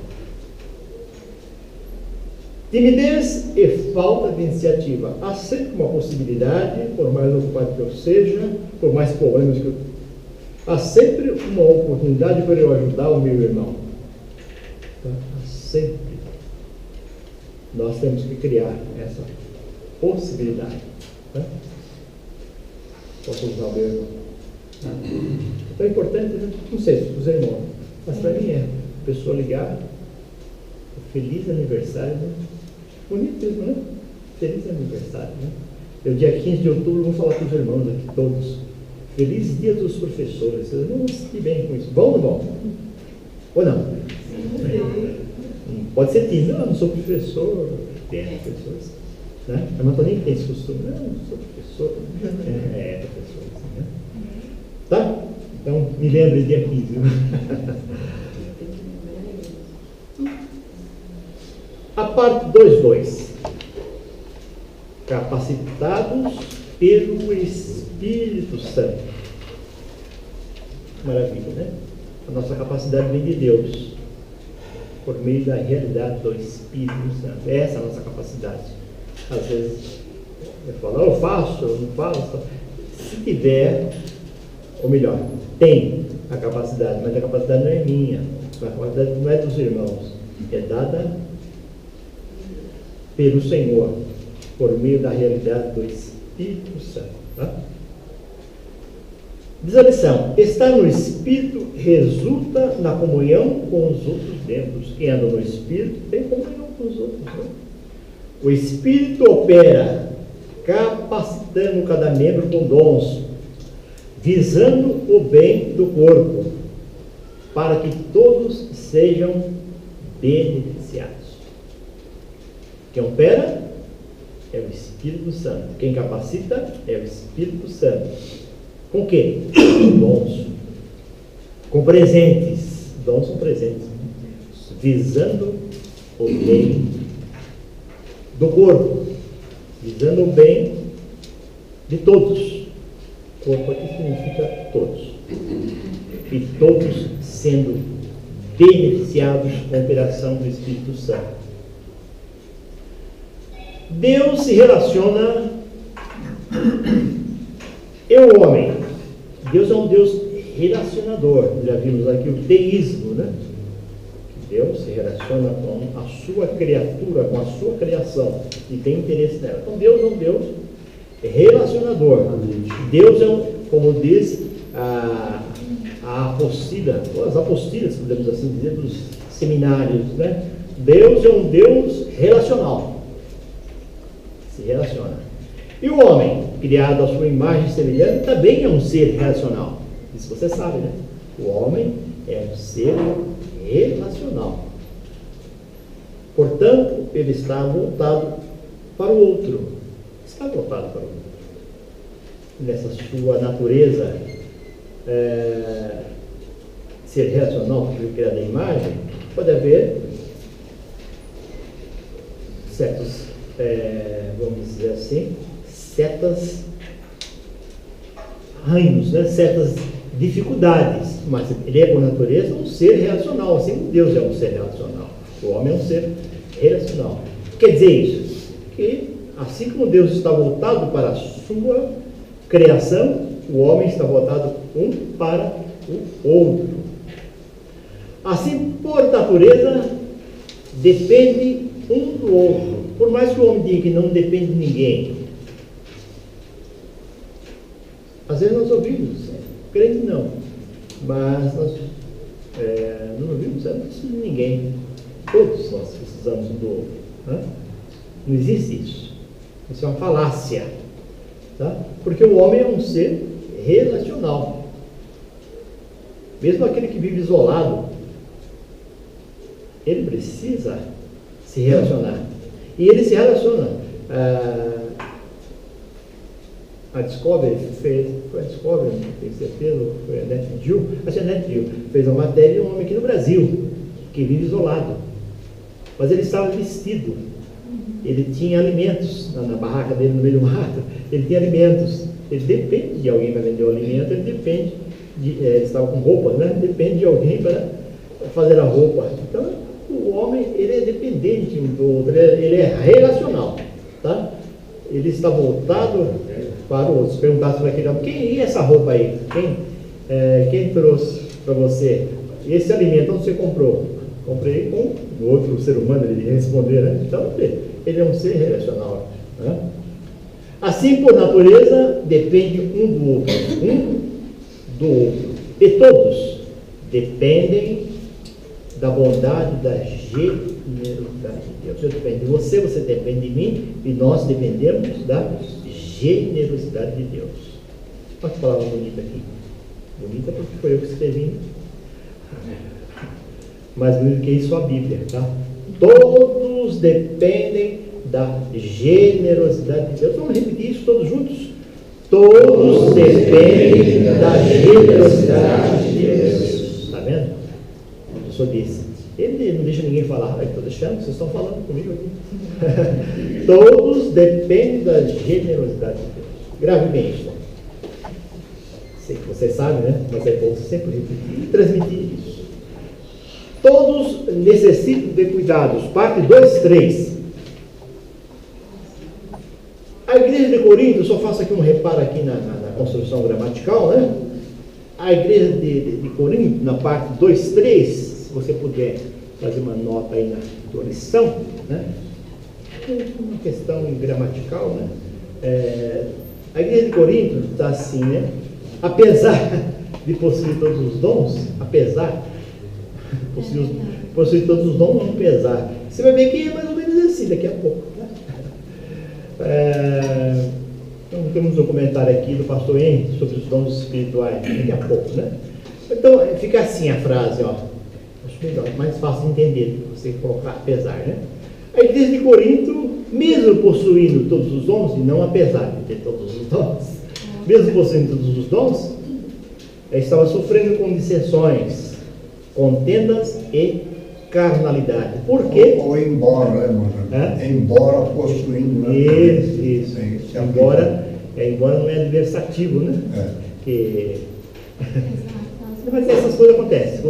Timidez e falta de iniciativa. Há sempre uma possibilidade, por mais ocupado que eu seja, por mais problemas que há sempre uma oportunidade para eu ajudar o meu irmão. sempre. Nós temos que criar essa possibilidade. Né? Posso usar o meu irmão? Então é importante, né? Não sei, os irmãos, mas para mim é a pessoa ligar, feliz aniversário, né? Bonito mesmo, né? Feliz aniversário, né? Eu, dia 15 de outubro, vou falar para os irmãos aqui, todos. Feliz dia dos professores. Vocês vão se sentir bem com isso. Bom ou não bom? Ou não? Pode ser tímido. Não sou professor. Tem professores. Né? A Antoninha tem esse costume. Não sou professor. Professor. Assim, né? Tá? Então, me lembre dia 15. A parte 2.2. Capacitados pelo Espírito Santo. Maravilha, né? A nossa capacidade vem de Deus, por meio da realidade do Espírito Santo. Essa é a nossa capacidade. Às vezes, eu falo, eu faço, eu não faço. Se tiver, ou melhor, tem a capacidade, mas a capacidade não é minha, a capacidade não é dos irmãos, é dada pelo Senhor, por meio da realidade do Espírito Santo. Tá? Diz a lição: estar no Espírito resulta na comunhão com os outros membros. Quem anda no Espírito tem comunhão com os outros. Né? O Espírito opera, capacitando cada membro com dons, visando o bem do corpo, para que todos sejam beneficiados. Quem opera é o Espírito Santo. Quem capacita é o Espírito Santo. Com quê? Com dons. Com presentes. Dons são presentes. Visando o bem do corpo. Visando o bem de todos. Corpo aqui significa todos. E todos sendo beneficiados com a operação do Espírito Santo. Deus se relaciona e o homem. Deus é um Deus relacionador. Já vimos aqui o teísmo, né? Deus se relaciona com a sua criatura, com a sua criação e tem interesse nela. Então Deus é um Deus relacionador. Deus é um, como diz a apostila, ou as apostilas, podemos assim dizer, dos seminários, né? Deus é um Deus relacional. Se relaciona. E o homem, criado à sua imagem e semelhança, também é um ser relacional. Isso você sabe, né? O homem é um ser relacional. Portanto, ele está voltado para o outro. Está voltado para o outro. Nessa sua natureza ser relacional, porque foi criado à imagem, pode haver certos, vamos dizer assim, certas reinos, né? Certas dificuldades, mas ele é por natureza um ser relacional, assim como Deus é um ser relacional. O homem é um ser relacional. Quer dizer isso? Que assim como Deus está voltado para a sua criação, o homem está voltado um para o outro. Assim, por natureza, depende um do outro. Por mais que o homem diga que não depende de ninguém, às vezes nós ouvimos, crente não, mas nós não ouvimos, não precisa de ninguém. Todos nós precisamos um do outro. Né? Não existe isso. Isso é uma falácia. Tá? Porque o homem é um ser relacional. Mesmo aquele que vive isolado, ele precisa se relacionar. E ele se relaciona. A Discovery fez, foi a Discovery, não tenho certeza, ou foi a NetGeo, acho que a NetGeo fez uma matéria de um homem aqui no Brasil, que vive isolado. Mas ele estava vestido. Ele tinha alimentos na barraca dele, no meio do mato. Ele tinha alimentos. Ele depende de alguém para vender o alimento, ele depende ele estava com roupa, né? Depende de alguém para fazer a roupa. Então, o homem, ele é dependente um do outro, ele é relacional, tá? Ele está voltado para o outro. Se perguntasse para aquele homem, quem é essa roupa aí? Quem trouxe para você? Esse alimento, onde você comprou? Comprei com o outro ser humano, ele responder, né? Então, ele é um ser relacional. Né? Assim, por natureza, depende um do outro. E todos dependem da bondade, da generosidade de Deus. Eu dependo de você, você depende de mim, e nós dependemos da generosidade de Deus. Olha que palavra bonita aqui. Bonita porque foi eu que escrevi. Mais bonito que isso, a Bíblia, tá? Todos dependem da generosidade de Deus. Vamos repetir isso todos juntos? Todos dependem da generosidade de Deus. Está vendo? O professor disse. Ele não deixa ninguém falar. Estou deixando, vocês estão falando comigo aqui. Todos dependem da generosidade de Deus. Grave bem isso. Sei que vocês sabem, né? Mas é bom sempre repetir e transmitir isso. Todos necessitam de cuidados. Parte 2, 3. A igreja de Corinto, só faço aqui um reparo aqui na construção gramatical, né? A igreja de Corinto, na parte 2, 3, se você puder fazer uma nota aí na tua lição, né? Uma questão gramatical, né? A igreja de Corinto está assim, né? Apesar de possuir todos os dons, possuir todos os dons, não pesar. Você vai ver que é mais ou menos assim daqui a pouco. Né? Então, temos um comentário aqui do pastor Henrique sobre os dons espirituais, daqui a pouco, né? Então, fica assim a frase, ó. Acho melhor, mais fácil de entender, você colocar apesar, né? A igreja de Corinto, mesmo possuindo todos os dons, e não apesar de ter todos os dons, mesmo possuindo todos os dons, estava sofrendo com dissensões, contendas e carnalidade. Por quê? Ou embora, né, mano? Embora possuindo. Né? Isso. Embora não é adversativo, né? Que... Mas essas coisas acontecem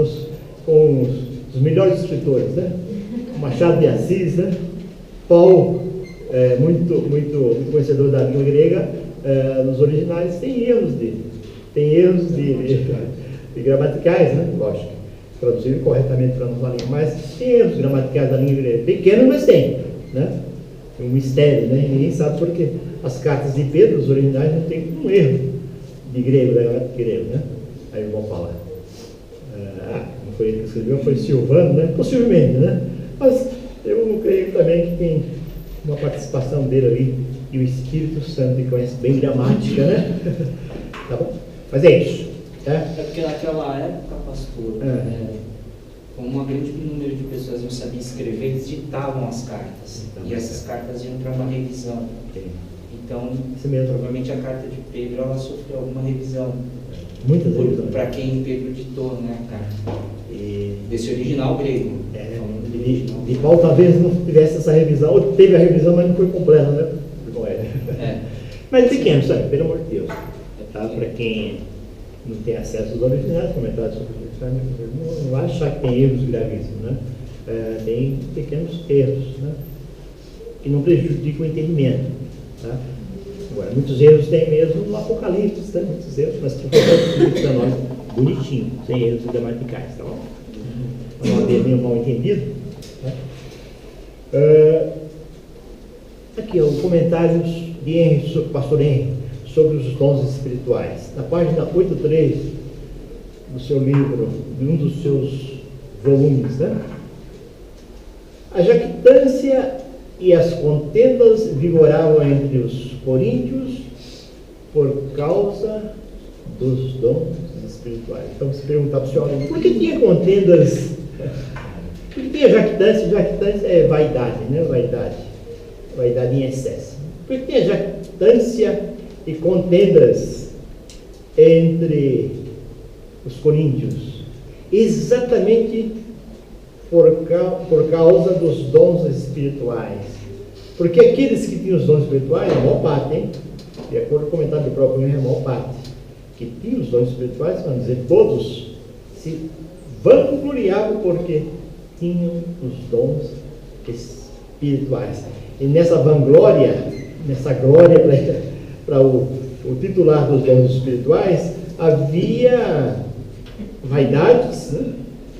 com os melhores escritores, né? Machado de Assis, né? Paulo, muito conhecedor da língua grega, nos originais tem erros de gramaticais, né? Lógico, traduzido corretamente para nossa língua, mas tem erros gramaticais da língua grega, pequenos, mas tem, né? Um mistério, né? Ninguém sabe por quê. As cartas de Pedro, os originais, não tem um erro de grego, da gramática grego, né? Aí vamos falar. Não foi ele que escreveu, foi Silvano, né? Possivelmente, né? Mas eu creio também que tem uma participação dele ali, e o Espírito Santo, que conhece bem gramática, né? Tá bom? Mas é isso. É porque naquela época, pastor, como um grande número de pessoas não sabiam escrever, eles ditavam as cartas. E essas cartas iam para uma revisão. Então, provavelmente a carta de Pedro, ela sofreu alguma revisão. Muitas revisões. Para quem Pedro ditou, né, a carta. Desse original grego. De qual talvez não tivesse essa revisão, ou teve a revisão, mas não foi completa, né? Não é. Mas pequeno, sabe? Pelo amor de Deus. Tá? Para quem não tem acesso aos originais, comentários sobre os originais, não vai achar que tem erros gravíssimos, né? Tem pequenos erros, né? Que não prejudicam o entendimento. Tá? Agora, muitos erros tem mesmo no Apocalipse, né? Muitos erros, mas que foi para nós bonitinho, sem erros gramaticais, tá bom? Para não haver nenhum mal entendido. Né? Aqui, o comentário de Henry, pastor Henry, sobre os dons espirituais. Na página 8.3 do seu livro, de um dos seus volumes, né? A jactância e as contendas vigoravam entre os coríntios por causa dos dons espirituais. Então, se perguntar para o senhor, por que tinha contendas? Por que tinha jactância? Jactância é vaidade, né? Vaidade em excesso. Por que tinha jactância e contendas entre os coríntios? Exatamente por causa dos dons espirituais. Porque aqueles que tinham os dons espirituais, a maior parte, hein? De acordo com o comentário do próprio Henry, a maior parte que tinham os dons espirituais, vamos dizer, todos se vangloriavam porque tinham os dons espirituais. E nessa vanglória, nessa glória para o titular dos dons espirituais, havia vaidades, né?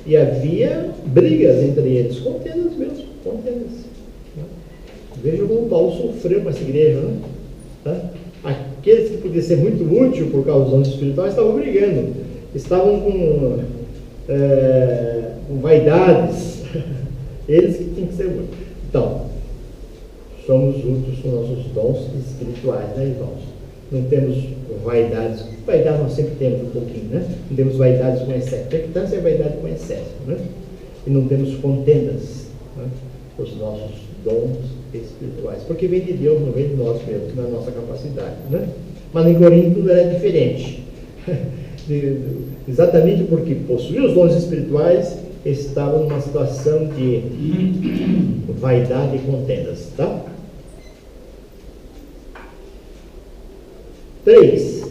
E havia brigas entre eles, contendas mesmo, contendas. Veja como Paulo sofreu com essa igreja, né? Tá? Aqueles que podiam ser muito úteis por causa dos dons espirituais estavam brigando, estavam com vaidades, eles que tinham que ser úteis. Então, somos úteis com nossos dons espirituais, né, irmãos? Não temos vaidades. Vaidade nós sempre temos um pouquinho, né? Não temos vaidades com excesso. Jactância é vaidade com excesso, né? E não temos contendas, né? Os nossos dons espirituais. Porque vem de Deus, não vem de nós mesmos, na nossa capacidade, né? Mas em Corinto era diferente. Exatamente porque possuía os dons espirituais, estavam numa situação de vaidade e contendas, tá? 3.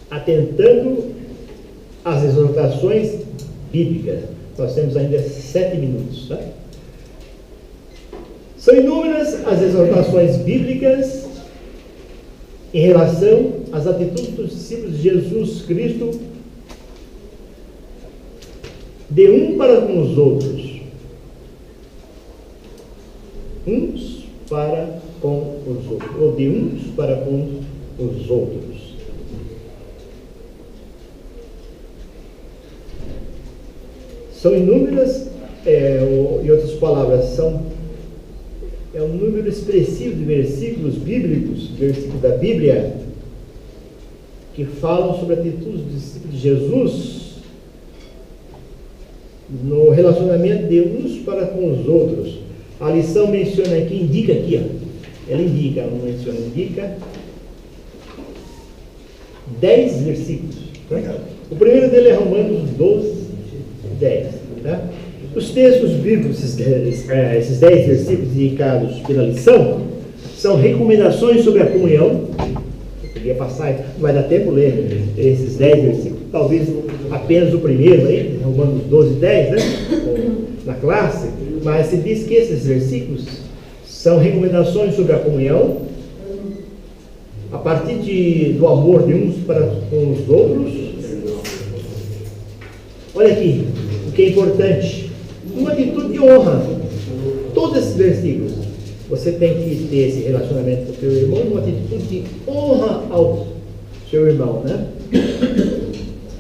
Atentando às exortações bíblicas. Nós temos ainda 7 minutos, tá? São inúmeras as exortações bíblicas em relação às atitudes dos discípulos de Jesus Cristo de um para com os outros. Uns para com os outros, ou de uns para com os outros. São inúmeras, em outras palavras, é um número expressivo de versículos bíblicos, versículos da Bíblia, que falam sobre a atitude dos discípulos de Jesus no relacionamento de uns para com os outros. A lição menciona aqui, indica aqui, ó. Ela indica, não menciona, indica 10 versículos. Tá? O primeiro dele é Romanos 12, 10. Tá? Os textos bíblicos, esses 10 versículos indicados pela lição, são recomendações sobre a comunhão. Eu podia passar, não vai dar tempo ler esses 10 versículos, talvez apenas o primeiro aí, Romanos 12, 10, né? Na classe, mas se diz que esses versículos são recomendações sobre a comunhão, a partir do amor de uns para com os outros. Olha aqui, o que é importante, uma atitude de honra. Todos esses versículos, você tem que ter esse relacionamento com o seu irmão, uma atitude de honra ao seu irmão, né?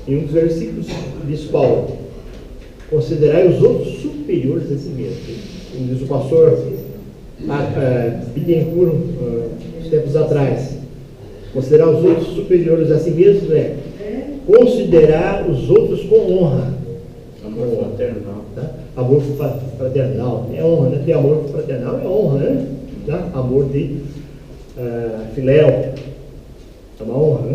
Em um dos versículos diz Paulo: considerai os outros superiores a si mesmo. Como diz o pastor Bittencourt, uns tempos atrás, considerar os outros superiores a si mesmo é considerar os outros com honra. Amor fraternal. Tá? Amor fraternal é honra, né? Ter amor fraternal é honra, né? Tá? Amor de filéu é uma honra, né?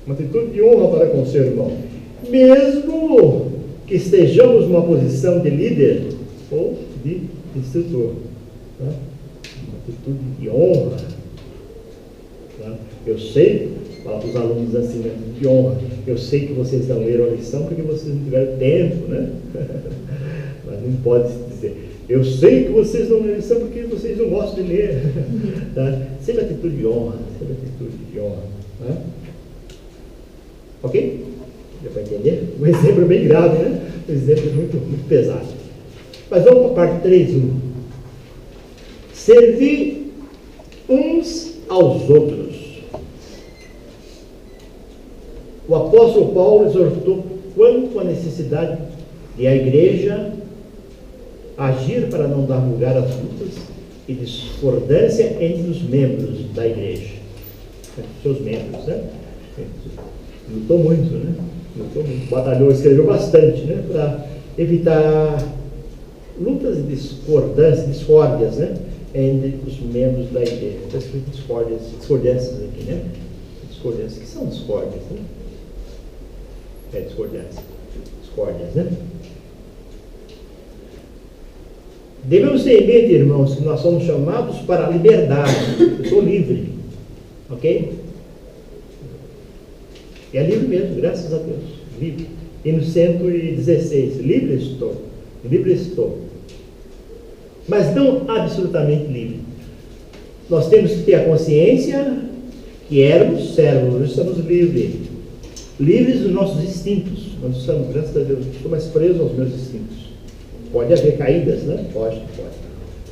Uma atitude de honra para com o seu irmão, mesmo que estejamos numa posição de líder ou de instrutor, tá? Uma atitude de honra, tá? Eu sei, falo para os alunos assim, né? De honra, eu sei que vocês não leram a lição porque vocês não tiveram tempo, né? Mas não pode dizer, eu sei que vocês não leram a lição porque vocês não gostam de ler, tá? Sempre atitude de honra, sempre atitude de honra, tá? Ok? Deu para entender? Um exemplo bem grave, né? Um exemplo muito pesado. Mas vamos para a parte 3.1. Servir uns aos outros. O apóstolo Paulo exortou quanto à necessidade de a igreja agir para não dar lugar às lutas e discordância entre os membros da igreja. Seus membros, né? Lutou muito, né? Lutou muito, batalhou, escreveu bastante, né? Para evitar lutas e discórdias, né? Entre os membros da igreja. Está escrito discordâncias aqui, né? Discordâncias, que são discórdias, né? Discórdias, né? Devemos ter em mente, irmãos, que nós somos chamados para a liberdade. Eu sou livre, ok? E é livre mesmo, graças a Deus, livre. E no 116, livre estou. Mas não absolutamente livre. Nós temos que ter a consciência que éramos servos, hoje estamos livres. Livres dos nossos instintos. Nós estamos, graças a Deus, estou mais preso aos meus instintos. Pode haver caídas, né? Pode.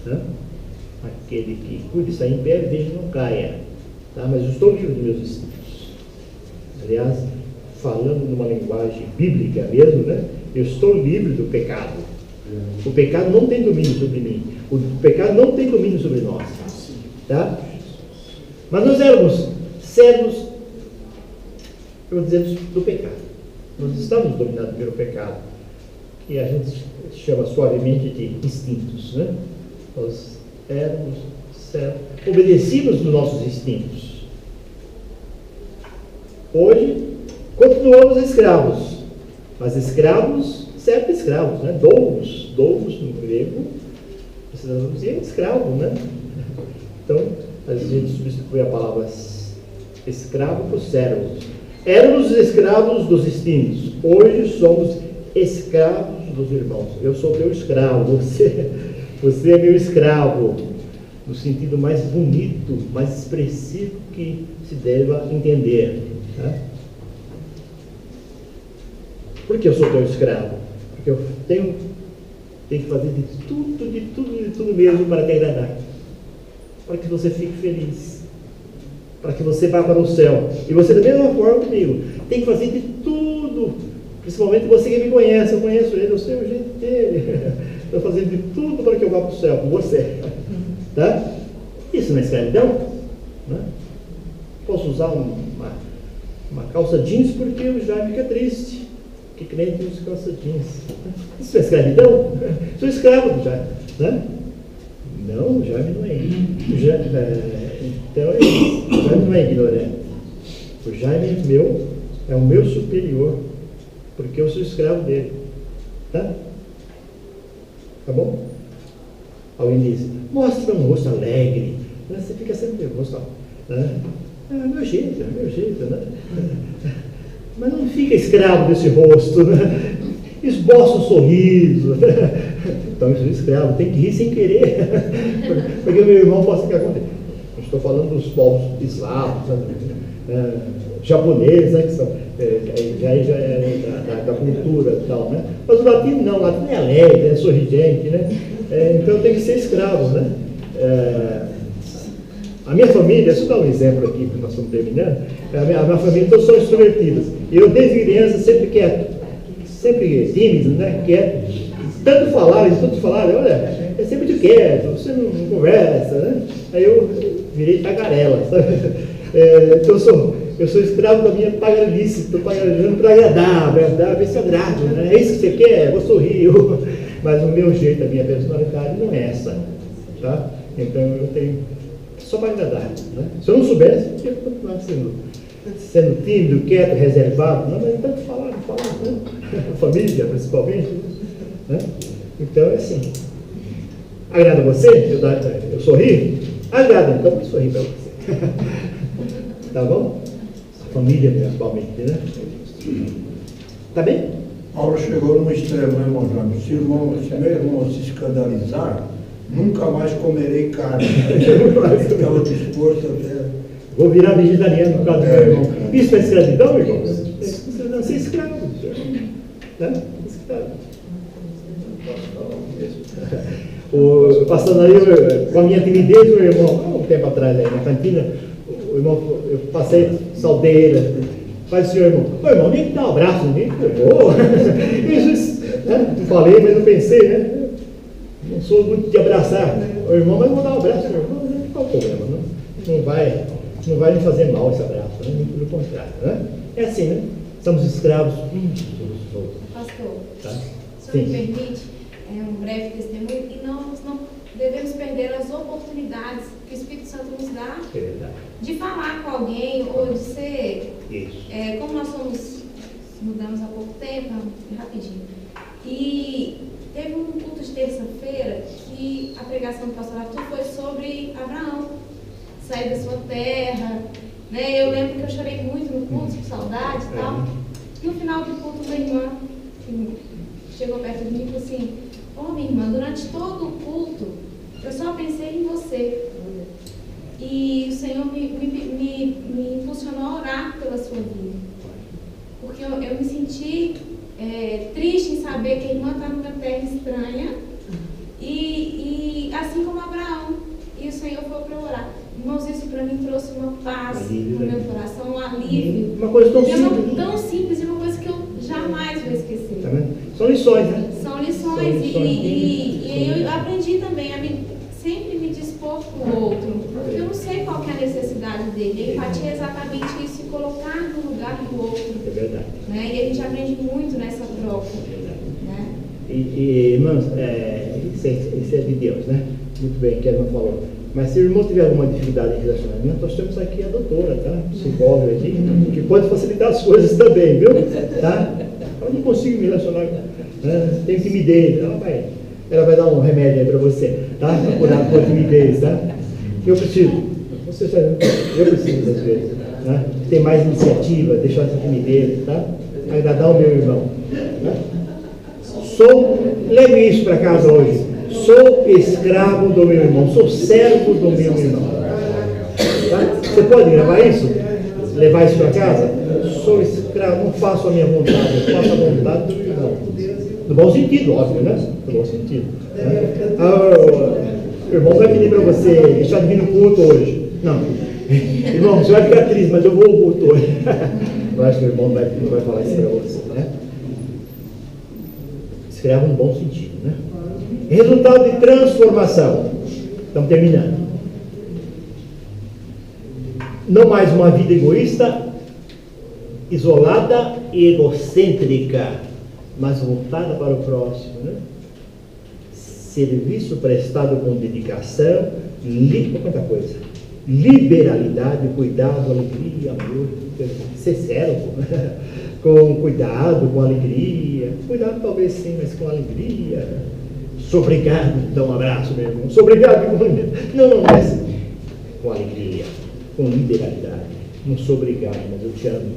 Né? Aquele que cuide está em pé, veja não caia. Tá? Mas eu estou livre dos meus instintos. Aliás, falando numa linguagem bíblica mesmo, né? Eu estou livre do pecado. O pecado não tem domínio sobre mim. O pecado não tem domínio sobre nós. Tá? Mas nós éramos servos, eu vou dizer, do pecado. Nós estamos dominados pelo pecado. E a gente chama suavemente de instintos, né? Nós éramos servos, obedecíamos nos nossos instintos. Hoje, continuamos escravos. Mas escravos, serve escravos, né? Doulos no grego, precisamos dizer escravo, né? Então, a gente substitui a palavra escravo por servos. Éramos escravos dos instintos, hoje somos escravos dos irmãos. Eu sou teu escravo, você é meu escravo, no sentido mais bonito, mais expressivo que se deva entender. Tá? Por que eu sou teu escravo? Porque eu tenho que fazer de tudo mesmo para te agradar, para que você fique feliz, para que você vá para o céu. E você da mesma forma comigo, tem que fazer de tudo, principalmente você que me conhece, eu conheço ele, eu sei o jeito dele, estou fazendo de tudo para que eu vá para o céu com você. Tá? Isso não é escravidão? Né? Posso usar uma calça jeans porque o Jaime fica triste, que crente usa calça jeans. Isso é escravidão? Sou escravo do Jaime, né? Não, o Jaime não é então, o Jaime não é ignorante. O Jaime é o meu superior, porque eu sou escravo dele. Tá? Tá bom? Alguém diz, mostra um rosto alegre. Você fica sempre nervoso. Né? É meu jeito, né? Mas não fica escravo desse rosto, né? Esboça um sorriso. Então, eu sou escravo, tem que rir sem querer. Porque o meu irmão possa ficar contente. Eu estou falando dos povos eslavos, japoneses, né, que são, já é da cultura e tal, né? Mas o latino não, o latino é alegre, é sorridente, né? Então tem que ser escravo, né? A minha família, deixa eu dar um exemplo aqui, porque nós estamos terminando. A minha família, todos são extrovertidos. Eu, desde criança, sempre quieto, sempre tímido, né? Quieto. Tanto falaram, olha, é sempre de quieto, você não conversa, né? Aí eu virei tagarela, sabe? Então eu sou escravo da minha tagarelice, estou tagarelando para agradar, ver se eu agrado, né? É isso que você quer? Vou sorrir. Mas o meu jeito, a minha personalidade não é essa, tá? Então eu tenho só para agradar, né? Se eu não soubesse, eu ia continuar sendo tímido, quieto, reservado. Não, mas tanto falar, né? Família, principalmente, né? Então é assim. Agrada você? Eu sorri? Agrada, então eu sorri para você. Tá bom? A família, principalmente, né? Tá bem? Paulo chegou num extremo, né, irmão Jaime? Se meu irmão se escandalizar, nunca mais comerei carne. Estava disposto até. Vou virar vegetariano por causa do meu irmão. Isso é escravidão, irmão? Você é escravo. Né? Escravo. Passando aí com a minha timidez, o irmão, um tempo atrás aí na cantina, o irmão, eu passei saldeira. Faz o senhor, irmão. Ô, irmão, nem que dá um abraço, nem. Isso, né? Falei, mas não pensei, né? Não sou muito de abraçar o irmão, mas vou dar um abraço, meu irmão. Qual o problema? Não vai me fazer mal esse abraço, né? Muito pelo contrário, né? É assim, né? Somos escravos uns dos outros. Pastor, Tá? se me permite, um breve testemunho, e nós não devemos perder as oportunidades que o Espírito Santo nos dá de falar com alguém ou de ser. Como nós mudamos há pouco tempo, rapidinho. E teve um culto de terça-feira que a pregação do pastor Arthur foi sobre Abraão, sair da sua terra. Né? Eu lembro que eu chorei muito no culto, com saudade e tal. No final do culto, uma irmã chegou perto de mim e falou assim: minha irmã, durante todo o culto, eu só pensei em você. E o Senhor me impulsionou a orar pela sua vida. Porque eu me senti triste em saber que a irmã está numa terra estranha. E assim como Abraão. E o Senhor foi para orar. Irmãos, isso para mim trouxe uma paz no meu coração, um alívio. Uma coisa tão simples. Tão simples e uma coisa que eu jamais vou esquecer. Tá vendo? São lições, né? São lições. E eu aprendi também a sempre me dispor com o outro. Porque eu não sei qual que é a necessidade dele. A empatia é exatamente isso, se colocar no lugar do outro. É verdade. Né? E a gente aprende muito nessa troca. Né? E irmãos, isso é de Deus, né? Muito bem, que a irmã falou. Mas se o irmão tiver alguma dificuldade em relacionamento, nós temos aqui a doutora, tá? Psicóloga aqui, que pode facilitar as coisas também, viu? Tá? Eu não consigo me relacionar, né? Tenho timidez. Ela vai dar um remédio aí para você, tá? Para curar com timidez, tá? Eu preciso. Você sabe, eu preciso às vezes, né? Ter mais iniciativa, deixar essa timidez, tá? Agradar o meu irmão, tá? Leve isso para casa hoje. Sou escravo do meu irmão, sou servo do meu irmão. Tá? Você pode gravar isso? Levar isso para casa? Sou escravo, não faço a minha vontade, eu faço a vontade do meu irmão. No bom sentido, óbvio, né? No bom sentido. O irmão vai pedir para você deixar de vir no culto hoje. Não. Irmão, você vai ficar triste, mas eu vou ao culto hoje. Eu acho que o irmão não vai falar isso para você, né? Escravo no bom sentido, né? Resultado de transformação. Estamos terminando. Não mais uma vida egoísta, isolada e egocêntrica, mas voltada para o próximo, né? Serviço prestado com dedicação, quanta coisa. Liberalidade, cuidado, alegria, amor. Ser servo, com cuidado, com alegria. Cuidado talvez sim, mas com alegria. Sou obrigado, dá um abraço, meu irmão. Sou obrigado. Não, mas com alegria, com liberalidade. Não sou obrigado, mas eu te amo.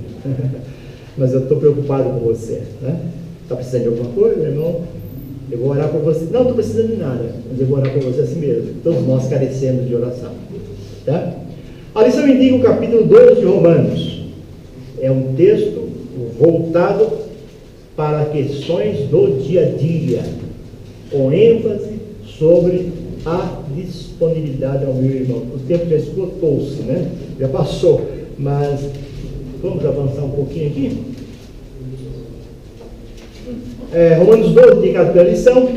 Mas eu estou preocupado com você, né? Está precisando de alguma coisa, irmão? Eu vou orar por você. Não estou precisando de nada, mas eu vou orar por você assim mesmo. Todos nós carecemos de oração, tá? A lição indica o capítulo 2 de Romanos. É um texto voltado para questões do dia a dia, com ênfase sobre a disponibilidade ao meu irmão. O tempo já esgotou-se, né? Já passou, mas vamos avançar um pouquinho aqui. Romanos 12, indicado pela lição,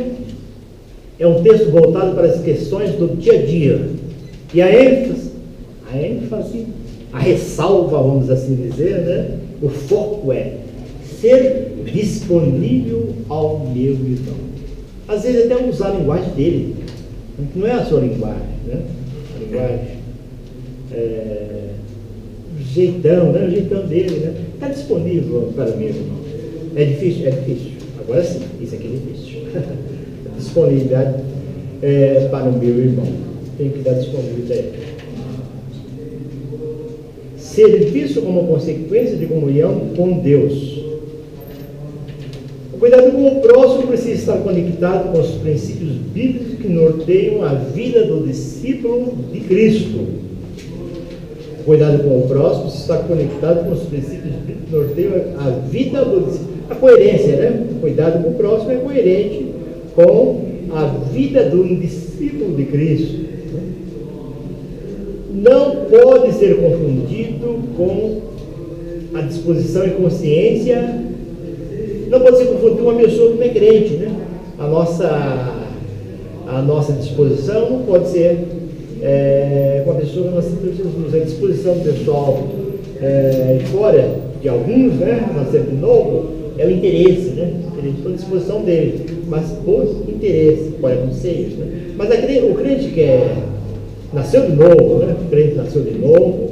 é um texto voltado para as questões do dia a dia. E a ênfase, a ressalva, vamos assim dizer, né? O foco é ser disponível ao meu irmão. Às vezes até usar a linguagem dele, que não é a sua linguagem, né? A linguagem, o jeitão, né? O jeitão dele, né? Está disponível para o meu irmão. É difícil? É difícil. Agora sim, isso aqui é difícil. Disponibilidade para o meu irmão. Tem que dar disponibilidade. Serviço como consequência de comunhão com Deus. O cuidado com o próximo precisa estar conectado com os princípios bíblicos que norteiam a vida do discípulo de Cristo. O cuidado com o próximo precisa estar conectado com os princípios bíblicos que norteiam a vida do discípulo. A coerência, né? O cuidado com o próximo é coerente com a vida do discípulo de Cristo. Não pode ser confundido com a disposição e consciência. Não pode ser confundido com uma pessoa que não é crente, né? A nossa disposição não pode ser com a pessoa que nós temos Jesus. A disposição do pessoal fora de alguns, né? Nós sempre de novo, é o interesse, né? A disposição dele, mas por interesse, pode acontecer isso, né? Mas o crente que nasceu de novo, né? O crente nasceu de novo,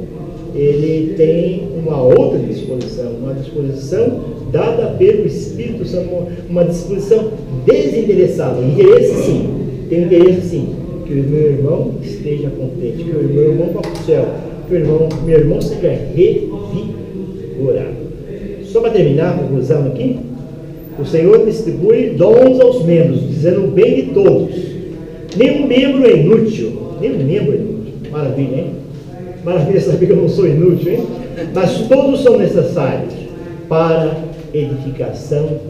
ele tem uma outra disposição, uma disposição dada pelo Espírito Santo, uma disposição desinteressada. Interesse sim, tem interesse sim, que o meu irmão esteja contente, que o meu irmão vá para o céu, que o meu irmão seja revigorado. Só para terminar, conclusão aqui, o Senhor distribui dons aos membros, dizendo o bem de todos. Nenhum membro é inútil. Maravilha, hein? Maravilha saber que eu não sou inútil, hein? Mas todos são necessários para edificação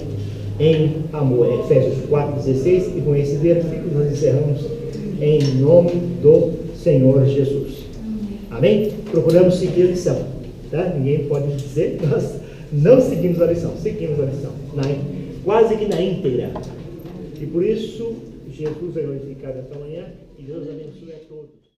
em amor. Efésios 4,16. E com esse versículo nós encerramos em nome do Senhor Jesus. Amém? Procuramos seguir a lição. Tá? Ninguém pode dizer que nós não seguimos a lição. Seguimos a lição. Quase que na íntegra. E por isso, Jesus é glorificado esta manhã. E Deus abençoe a todos.